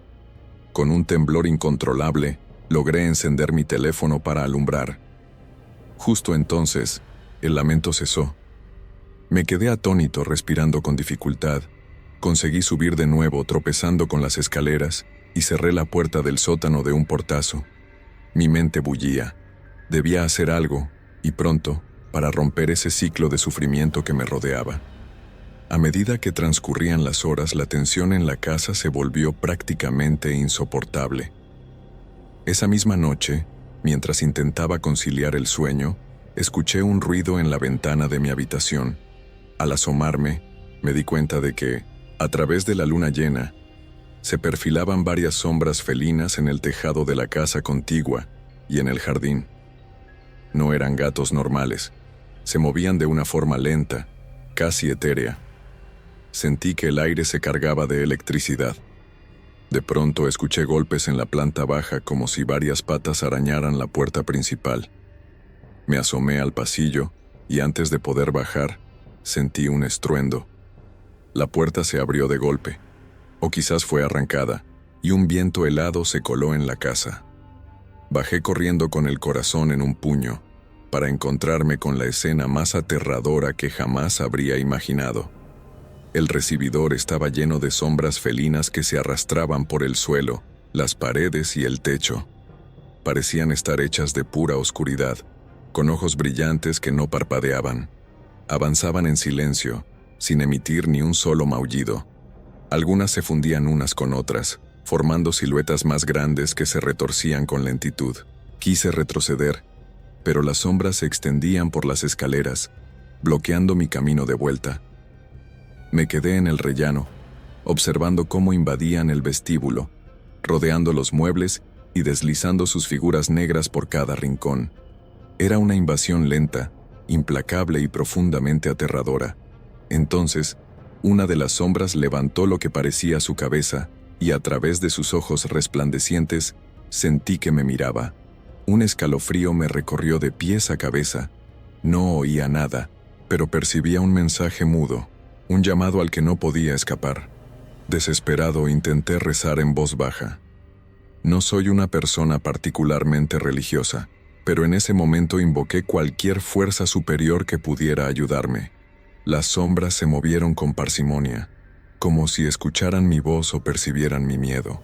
Con un temblor incontrolable, logré encender mi teléfono para alumbrar. Justo entonces, el lamento cesó. Me quedé atónito, respirando con dificultad. Conseguí subir de nuevo, tropezando con las escaleras, y cerré la puerta del sótano de un portazo. Mi mente bullía. Debía hacer algo, y pronto, para romper ese ciclo de sufrimiento que me rodeaba. A medida que transcurrían las horas, la tensión en la casa se volvió prácticamente insoportable. Esa misma noche, mientras intentaba conciliar el sueño, escuché un ruido en la ventana de mi habitación. Al asomarme, me di cuenta de que, a través de la luna llena, se perfilaban varias sombras felinas en el tejado de la casa contigua y en el jardín. No eran gatos normales. Se movían de una forma lenta, casi etérea. Sentí que el aire se cargaba de electricidad. De pronto escuché golpes en la planta baja como si varias patas arañaran la puerta principal. Me asomé al pasillo y antes de poder bajar, sentí un estruendo. La puerta se abrió de golpe, o quizás fue arrancada, y un viento helado se coló en la casa. Bajé corriendo con el corazón en un puño, para encontrarme con la escena más aterradora que jamás habría imaginado. El recibidor estaba lleno de sombras felinas que se arrastraban por el suelo, las paredes y el techo. Parecían estar hechas de pura oscuridad, con ojos brillantes que no parpadeaban. Avanzaban en silencio, sin emitir ni un solo maullido. Algunas se fundían unas con otras, formando siluetas más grandes que se retorcían con lentitud. Quise retroceder, pero las sombras se extendían por las escaleras, bloqueando mi camino de vuelta. Me quedé en el rellano, observando cómo invadían el vestíbulo, rodeando los muebles y deslizando sus figuras negras por cada rincón. Era una invasión lenta, implacable y profundamente aterradora. Entonces, una de las sombras levantó lo que parecía su cabeza, y a través de sus ojos resplandecientes, sentí que me miraba. Un escalofrío me recorrió de pies a cabeza. No oía nada, pero percibía un mensaje mudo, un llamado al que no podía escapar. Desesperado, intenté rezar en voz baja. No soy una persona particularmente religiosa, pero en ese momento invoqué cualquier fuerza superior que pudiera ayudarme. Las sombras se movieron con parsimonia, como si escucharan mi voz o percibieran mi miedo.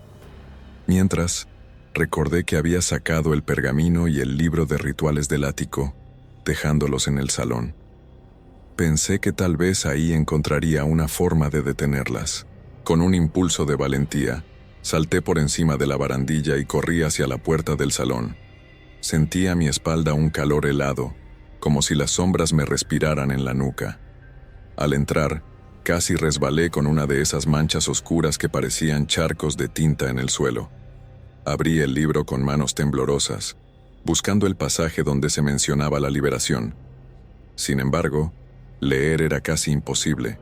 Mientras, recordé que había sacado el pergamino y el libro de rituales del ático, dejándolos en el salón. Pensé que tal vez ahí encontraría una forma de detenerlas. Con un impulso de valentía, salté por encima de la barandilla y corrí hacia la puerta del salón. Sentí a mi espalda un calor helado, como si las sombras me respiraran en la nuca. Al entrar, casi resbalé con una de esas manchas oscuras que parecían charcos de tinta en el suelo. Abrí el libro con manos temblorosas, buscando el pasaje donde se mencionaba la liberación. Sin embargo, leer era casi imposible.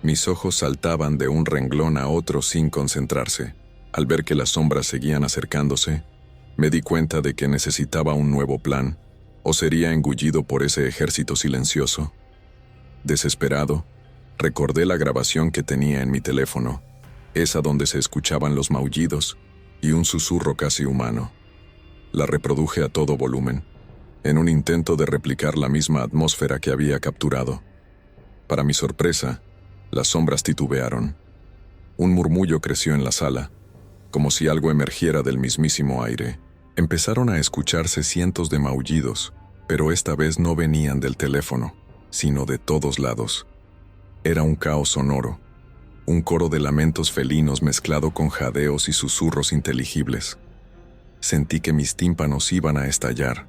Mis ojos saltaban de un renglón a otro sin concentrarse. Al ver que las sombras seguían acercándose, me di cuenta de que necesitaba un nuevo plan, o sería engullido por ese ejército silencioso. Desesperado, recordé la grabación que tenía en mi teléfono, esa donde se escuchaban los maullidos y un susurro casi humano. La reproduje a todo volumen, en un intento de replicar la misma atmósfera que había capturado. Para mi sorpresa, las sombras titubearon. Un murmullo creció en la sala, como si algo emergiera del mismísimo aire. Empezaron a escucharse cientos de maullidos, pero esta vez no venían del teléfono, sino de todos lados. Era un caos sonoro, un coro de lamentos felinos mezclado con jadeos y susurros inteligibles. Sentí que mis tímpanos iban a estallar.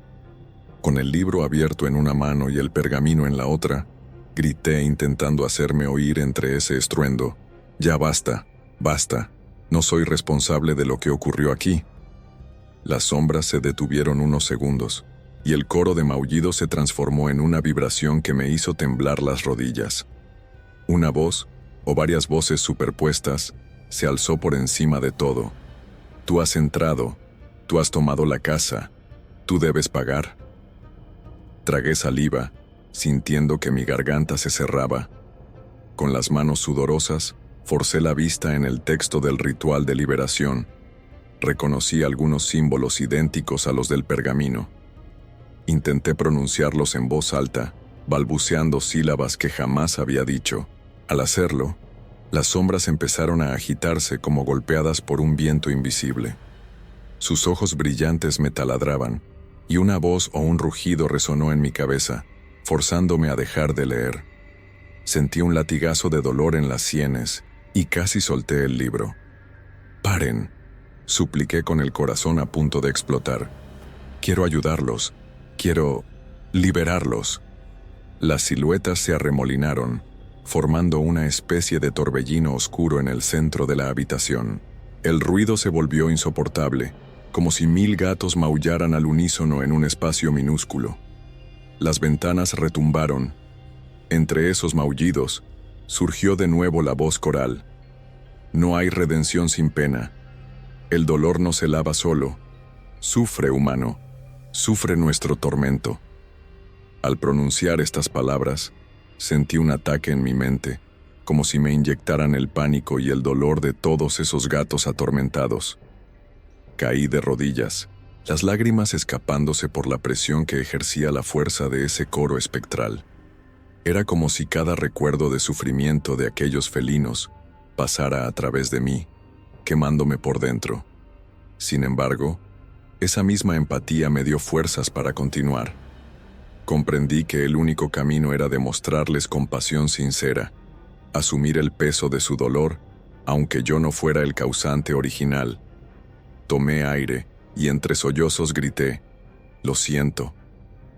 Con el libro abierto en una mano y el pergamino en la otra, grité intentando hacerme oír entre ese estruendo: «Ya basta, basta, no soy responsable de lo que ocurrió aquí». Las sombras se detuvieron unos segundos, y el coro de maullidos se transformó en una vibración que me hizo temblar las rodillas. Una voz, o varias voces superpuestas, se alzó por encima de todo. «Tú has entrado, tú has tomado la casa, tú debes pagar». Tragué saliva, sintiendo que mi garganta se cerraba. Con las manos sudorosas, forcé la vista en el texto del ritual de liberación. Reconocí algunos símbolos idénticos a los del pergamino. Intenté pronunciarlos en voz alta, balbuceando sílabas que jamás había dicho. Al hacerlo, las sombras empezaron a agitarse como golpeadas por un viento invisible. Sus ojos brillantes me taladraban, y una voz o un rugido resonó en mi cabeza, forzándome a dejar de leer. Sentí un latigazo de dolor en las sienes y casi solté el libro. «Paren», supliqué con el corazón a punto de explotar. «Quiero ayudarlos, quiero liberarlos». Las siluetas se arremolinaron, formando una especie de torbellino oscuro en el centro de la habitación. El ruido se volvió insoportable, como si 1000 gatos maullaran al unísono en un espacio minúsculo. Las ventanas retumbaron. Entre esos maullidos, surgió de nuevo la voz coral. «No hay redención sin pena. El dolor no se lava solo. Sufre, humano. Sufre nuestro tormento». Al pronunciar estas palabras, sentí un ataque en mi mente, como si me inyectaran el pánico y el dolor de todos esos gatos atormentados. Caí de rodillas, las lágrimas escapándose por la presión que ejercía la fuerza de ese coro espectral. Era como si cada recuerdo de sufrimiento de aquellos felinos pasara a través de mí, quemándome por dentro. Sin embargo, esa misma empatía me dio fuerzas para continuar. Comprendí que el único camino era demostrarles compasión sincera, asumir el peso de su dolor, aunque yo no fuera el causante original. Tomé aire y entre sollozos grité: «Lo siento.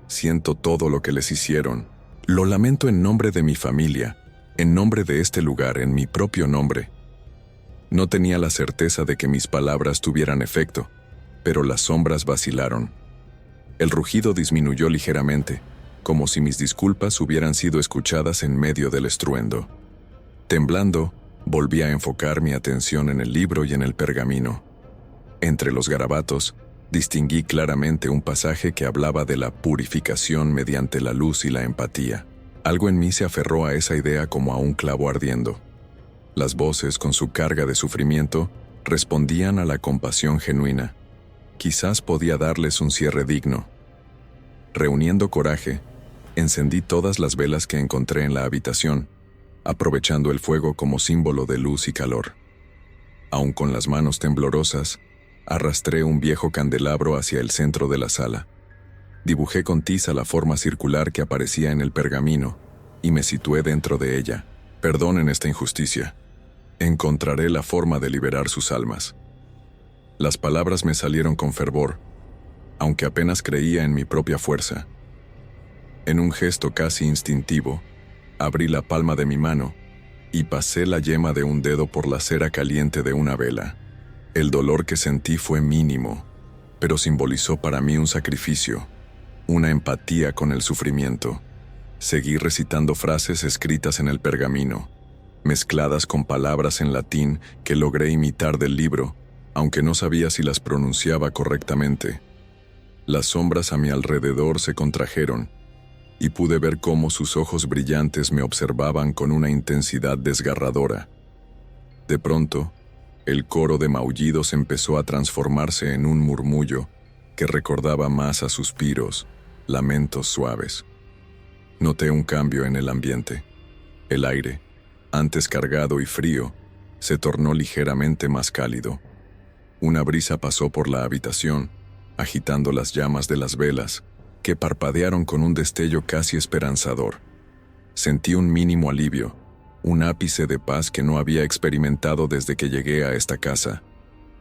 Siento todo lo que les hicieron. Lo lamento en nombre de mi familia, en nombre de este lugar, en mi propio nombre». No tenía la certeza de que mis palabras tuvieran efecto, pero las sombras vacilaron. El rugido disminuyó ligeramente, como si mis disculpas hubieran sido escuchadas en medio del estruendo. Temblando, volví a enfocar mi atención en el libro y en el pergamino. Entre los garabatos, distinguí claramente un pasaje que hablaba de la purificación mediante la luz y la empatía. Algo en mí se aferró a esa idea como a un clavo ardiendo. Las voces, con su carga de sufrimiento, respondían a la compasión genuina. Quizás podía darles un cierre digno. Reuniendo coraje, encendí todas las velas que encontré en la habitación, aprovechando el fuego como símbolo de luz y calor. Aún con las manos temblorosas, arrastré un viejo candelabro hacia el centro de la sala. Dibujé con tiza la forma circular que aparecía en el pergamino y me situé dentro de ella. Perdonen esta injusticia. Encontraré la forma de liberar sus almas. Las palabras me salieron con fervor, aunque apenas creía en mi propia fuerza. En un gesto casi instintivo, abrí la palma de mi mano y pasé la yema de un dedo por la cera caliente de una vela. El dolor que sentí fue mínimo, pero simbolizó para mí un sacrificio, una empatía con el sufrimiento. Seguí recitando frases escritas en el pergamino, mezcladas con palabras en latín que logré imitar del libro, aunque no sabía si las pronunciaba correctamente. Las sombras a mi alrededor se contrajeron, y pude ver cómo sus ojos brillantes me observaban con una intensidad desgarradora. De pronto, el coro de maullidos empezó a transformarse en un murmullo que recordaba más a suspiros, lamentos suaves. Noté un cambio en el ambiente. El aire, antes cargado y frío, se tornó ligeramente más cálido. Una brisa pasó por la habitación, agitando las llamas de las velas, que parpadearon con un destello casi esperanzador. Sentí un mínimo alivio, un ápice de paz que no había experimentado desde que llegué a esta casa.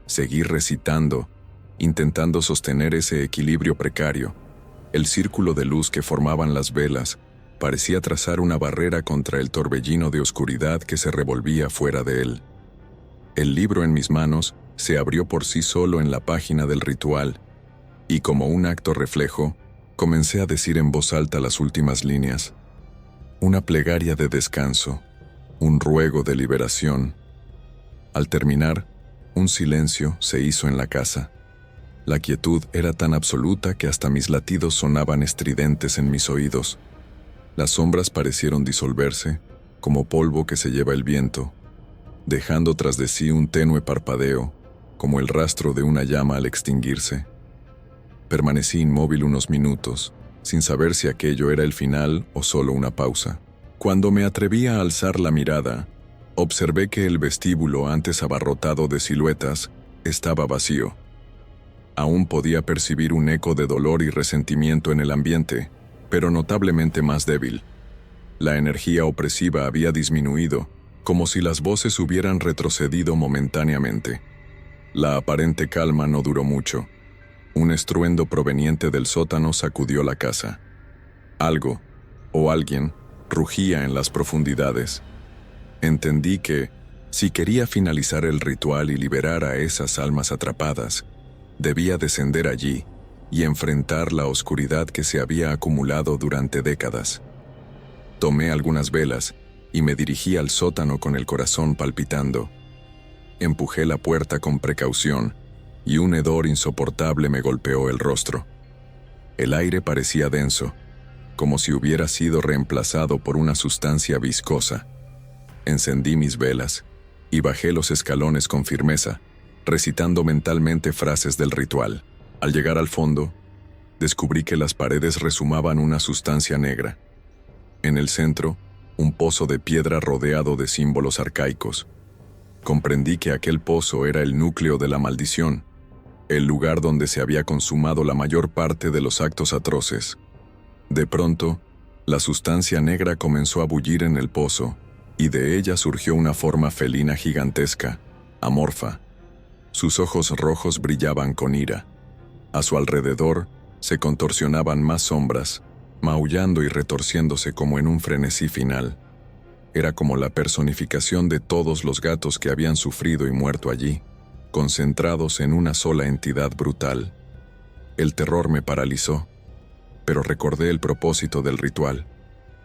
Seguí recitando, intentando sostener ese equilibrio precario. El círculo de luz que formaban las velas parecía trazar una barrera contra el torbellino de oscuridad que se revolvía fuera de él. El libro en mis manos se abrió por sí solo en la página del ritual, y como un acto reflejo, comencé a decir en voz alta las últimas líneas. Una plegaria de descanso, un ruego de liberación. Al terminar, un silencio se hizo en la casa. La quietud era tan absoluta que hasta mis latidos sonaban estridentes en mis oídos. Las sombras parecieron disolverse, como polvo que se lleva el viento, dejando tras de sí un tenue parpadeo, como el rastro de una llama al extinguirse. Permanecí inmóvil unos minutos, sin saber si aquello era el final o solo una pausa. Cuando me atreví a alzar la mirada, observé que el vestíbulo, antes abarrotado de siluetas, estaba vacío. Aún podía percibir un eco de dolor y resentimiento en el ambiente, pero notablemente más débil. La energía opresiva había disminuido, como si las voces hubieran retrocedido momentáneamente. La aparente calma no duró mucho. Un estruendo proveniente del sótano sacudió la casa. Algo, o alguien, rugía en las profundidades. Entendí que, si quería finalizar el ritual y liberar a esas almas atrapadas, debía descender allí y enfrentar la oscuridad que se había acumulado durante décadas. Tomé algunas velas y me dirigí al sótano con el corazón palpitando. Empujé la puerta con precaución y un hedor insoportable me golpeó el rostro. El aire parecía denso, como si hubiera sido reemplazado por una sustancia viscosa. Encendí mis velas y bajé los escalones con firmeza, recitando mentalmente frases del ritual. Al llegar al fondo, descubrí que las paredes rezumaban una sustancia negra. En el centro, un pozo de piedra rodeado de símbolos arcaicos. Comprendí que aquel pozo era el núcleo de la maldición, el lugar donde se había consumado la mayor parte de los actos atroces. De pronto, la sustancia negra comenzó a bullir en el pozo, y de ella surgió una forma felina gigantesca, amorfa. Sus ojos rojos brillaban con ira. A su alrededor se contorsionaban más sombras, maullando y retorciéndose como en un frenesí final. Era como la personificación de todos los gatos que habían sufrido y muerto allí, concentrados en una sola entidad brutal. El terror me paralizó, pero recordé el propósito del ritual.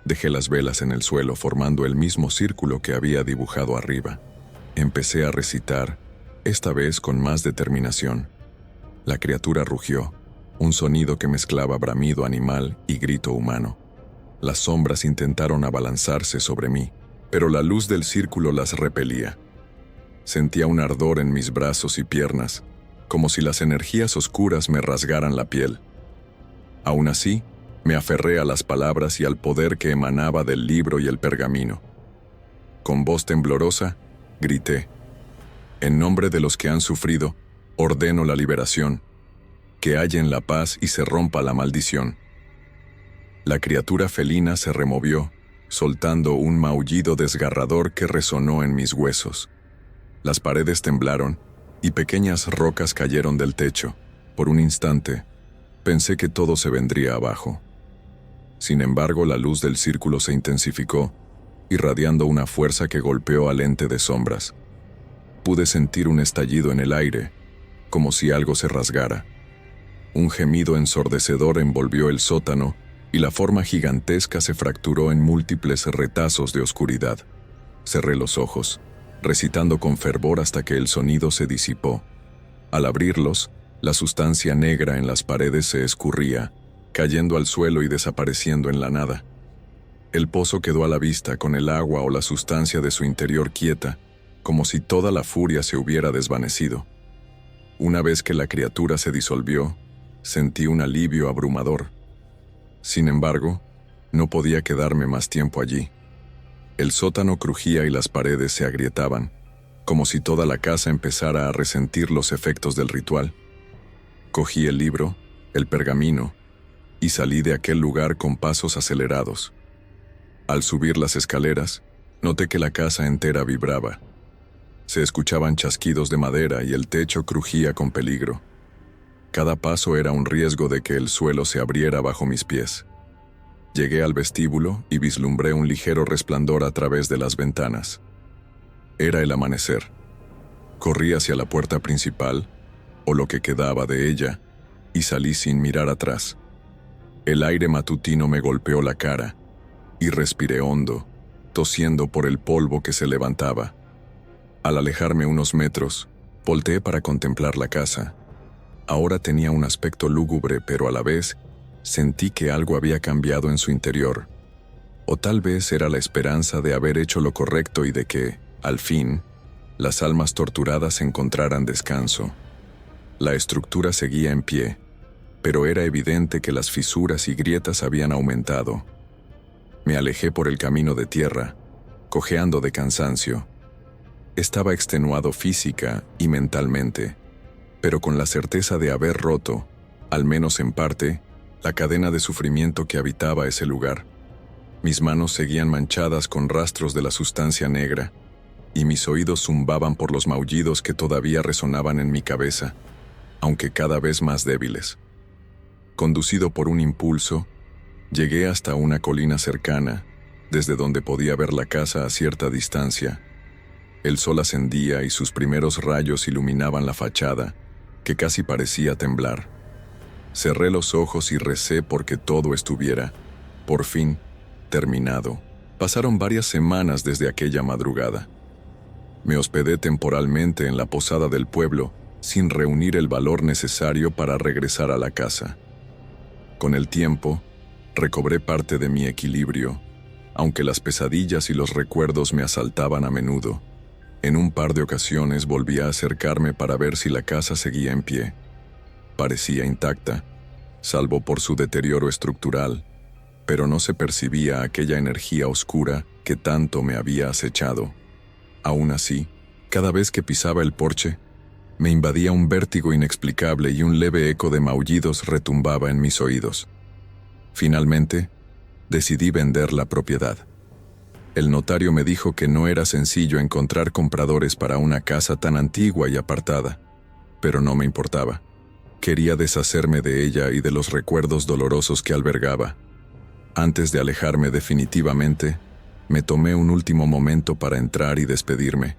Dejé las velas en el suelo formando el mismo círculo que había dibujado arriba. Empecé a recitar, esta vez con más determinación. La criatura rugió, un sonido que mezclaba bramido animal y grito humano. Las sombras intentaron abalanzarse sobre mí, pero la luz del círculo las repelía. Sentía un ardor en mis brazos y piernas, como si las energías oscuras me rasgaran la piel. Aún así, me aferré a las palabras y al poder que emanaba del libro y el pergamino. Con voz temblorosa, grité: en nombre de los que han sufrido, ordeno la liberación, que hallen la paz y se rompa la maldición. La criatura felina se removió, soltando un maullido desgarrador que resonó en mis huesos. Las paredes temblaron y pequeñas rocas cayeron del techo. Por un instante, pensé que todo se vendría abajo. Sin embargo, la luz del círculo se intensificó, irradiando una fuerza que golpeó al ente de sombras. Pude sentir un estallido en el aire, como si algo se rasgara. Un gemido ensordecedor envolvió el sótano y la forma gigantesca se fracturó en múltiples retazos de oscuridad. Cerré los ojos, recitando con fervor hasta que el sonido se disipó. Al abrirlos, la sustancia negra en las paredes se escurría, cayendo al suelo y desapareciendo en la nada. El pozo quedó a la vista con el agua o la sustancia de su interior quieta, como si toda la furia se hubiera desvanecido. Una vez que la criatura se disolvió, sentí un alivio abrumador. Sin embargo, no podía quedarme más tiempo allí. El sótano crujía y las paredes se agrietaban, como si toda la casa empezara a resentir los efectos del ritual. Cogí el libro, el pergamino, y salí de aquel lugar con pasos acelerados. Al subir las escaleras, noté que la casa entera vibraba. Se escuchaban chasquidos de madera y el techo crujía con peligro. Cada paso era un riesgo de que el suelo se abriera bajo mis pies. Llegué al vestíbulo y vislumbré un ligero resplandor a través de las ventanas. Era el amanecer. Corrí hacia la puerta principal, o lo que quedaba de ella, y salí sin mirar atrás. El aire matutino me golpeó la cara, y respiré hondo, tosiendo por el polvo que se levantaba. Al alejarme unos metros, volteé para contemplar la casa. Ahora tenía un aspecto lúgubre, pero a la vez sentí que algo había cambiado en su interior. O tal vez era la esperanza de haber hecho lo correcto y de que, al fin, las almas torturadas encontraran descanso. La estructura seguía en pie, pero era evidente que las fisuras y grietas habían aumentado. Me alejé por el camino de tierra, cojeando de cansancio. Estaba extenuado física y mentalmente, pero con la certeza de haber roto, al menos en parte, la cadena de sufrimiento que habitaba ese lugar. Mis manos seguían manchadas con rastros de la sustancia negra, y mis oídos zumbaban por los maullidos que todavía resonaban en mi cabeza, aunque cada vez más débiles. Conducido por un impulso, llegué hasta una colina cercana, desde donde podía ver la casa a cierta distancia. El sol ascendía y sus primeros rayos iluminaban la fachada, que casi parecía temblar. Cerré los ojos y recé porque todo estuviera, por fin, terminado. Pasaron varias semanas desde aquella madrugada. Me hospedé temporalmente en la posada del pueblo, sin reunir el valor necesario para regresar a la casa. Con el tiempo, recobré parte de mi equilibrio, aunque las pesadillas y los recuerdos me asaltaban a menudo. En un par de ocasiones volví a acercarme para ver si la casa seguía en pie. Parecía intacta, salvo por su deterioro estructural, pero no se percibía aquella energía oscura que tanto me había acechado. Aún así, cada vez que pisaba el porche, me invadía un vértigo inexplicable y un leve eco de maullidos retumbaba en mis oídos. Finalmente, decidí vender la propiedad. El notario me dijo que no era sencillo encontrar compradores para una casa tan antigua y apartada, pero no me importaba. Quería deshacerme de ella y de los recuerdos dolorosos que albergaba. Antes de alejarme definitivamente, me tomé un último momento para entrar y despedirme.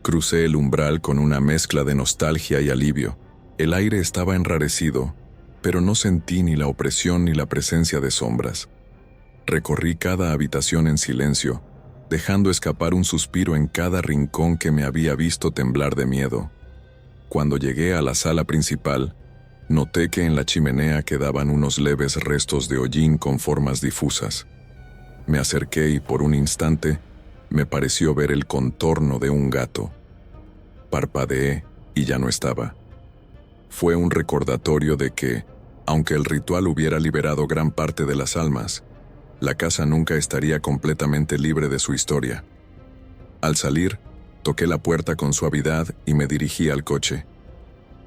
Crucé el umbral con una mezcla de nostalgia y alivio. El aire estaba enrarecido, pero no sentí ni la opresión ni la presencia de sombras. Recorrí cada habitación en silencio, dejando escapar un suspiro en cada rincón que me había visto temblar de miedo. Cuando llegué a la sala principal, noté que en la chimenea quedaban unos leves restos de hollín con formas difusas. Me acerqué y por un instante me pareció ver el contorno de un gato. Parpadeé y ya no estaba. Fue un recordatorio de que, aunque el ritual hubiera liberado gran parte de las almas, la casa nunca estaría completamente libre de su historia. Al salir, toqué la puerta con suavidad y me dirigí al coche.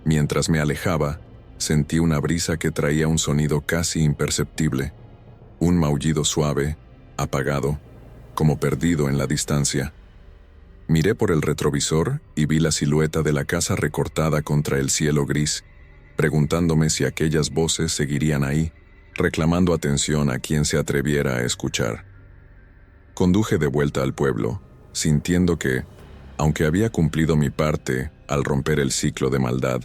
Mientras me alejaba, sentí una brisa que traía un sonido casi imperceptible, un maullido suave, apagado, como perdido en la distancia. Miré por el retrovisor y vi la silueta de la casa recortada contra el cielo gris, preguntándome si aquellas voces seguirían ahí, reclamando atención a quien se atreviera a escuchar. Conduje de vuelta al pueblo, sintiendo que, aunque había cumplido mi parte al romper el ciclo de maldad,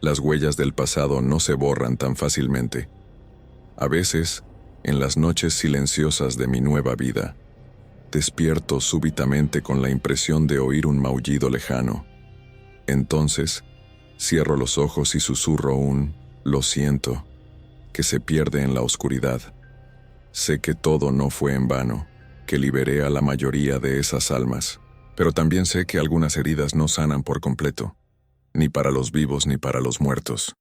las huellas del pasado no se borran tan fácilmente. A veces, en las noches silenciosas de mi nueva vida, despierto súbitamente con la impresión de oír un maullido lejano. Entonces, cierro los ojos y susurro un «lo siento», que se pierde en la oscuridad. Sé que todo no fue en vano, que liberé a la mayoría de esas almas, pero también sé que algunas heridas no sanan por completo, ni para los vivos ni para los muertos.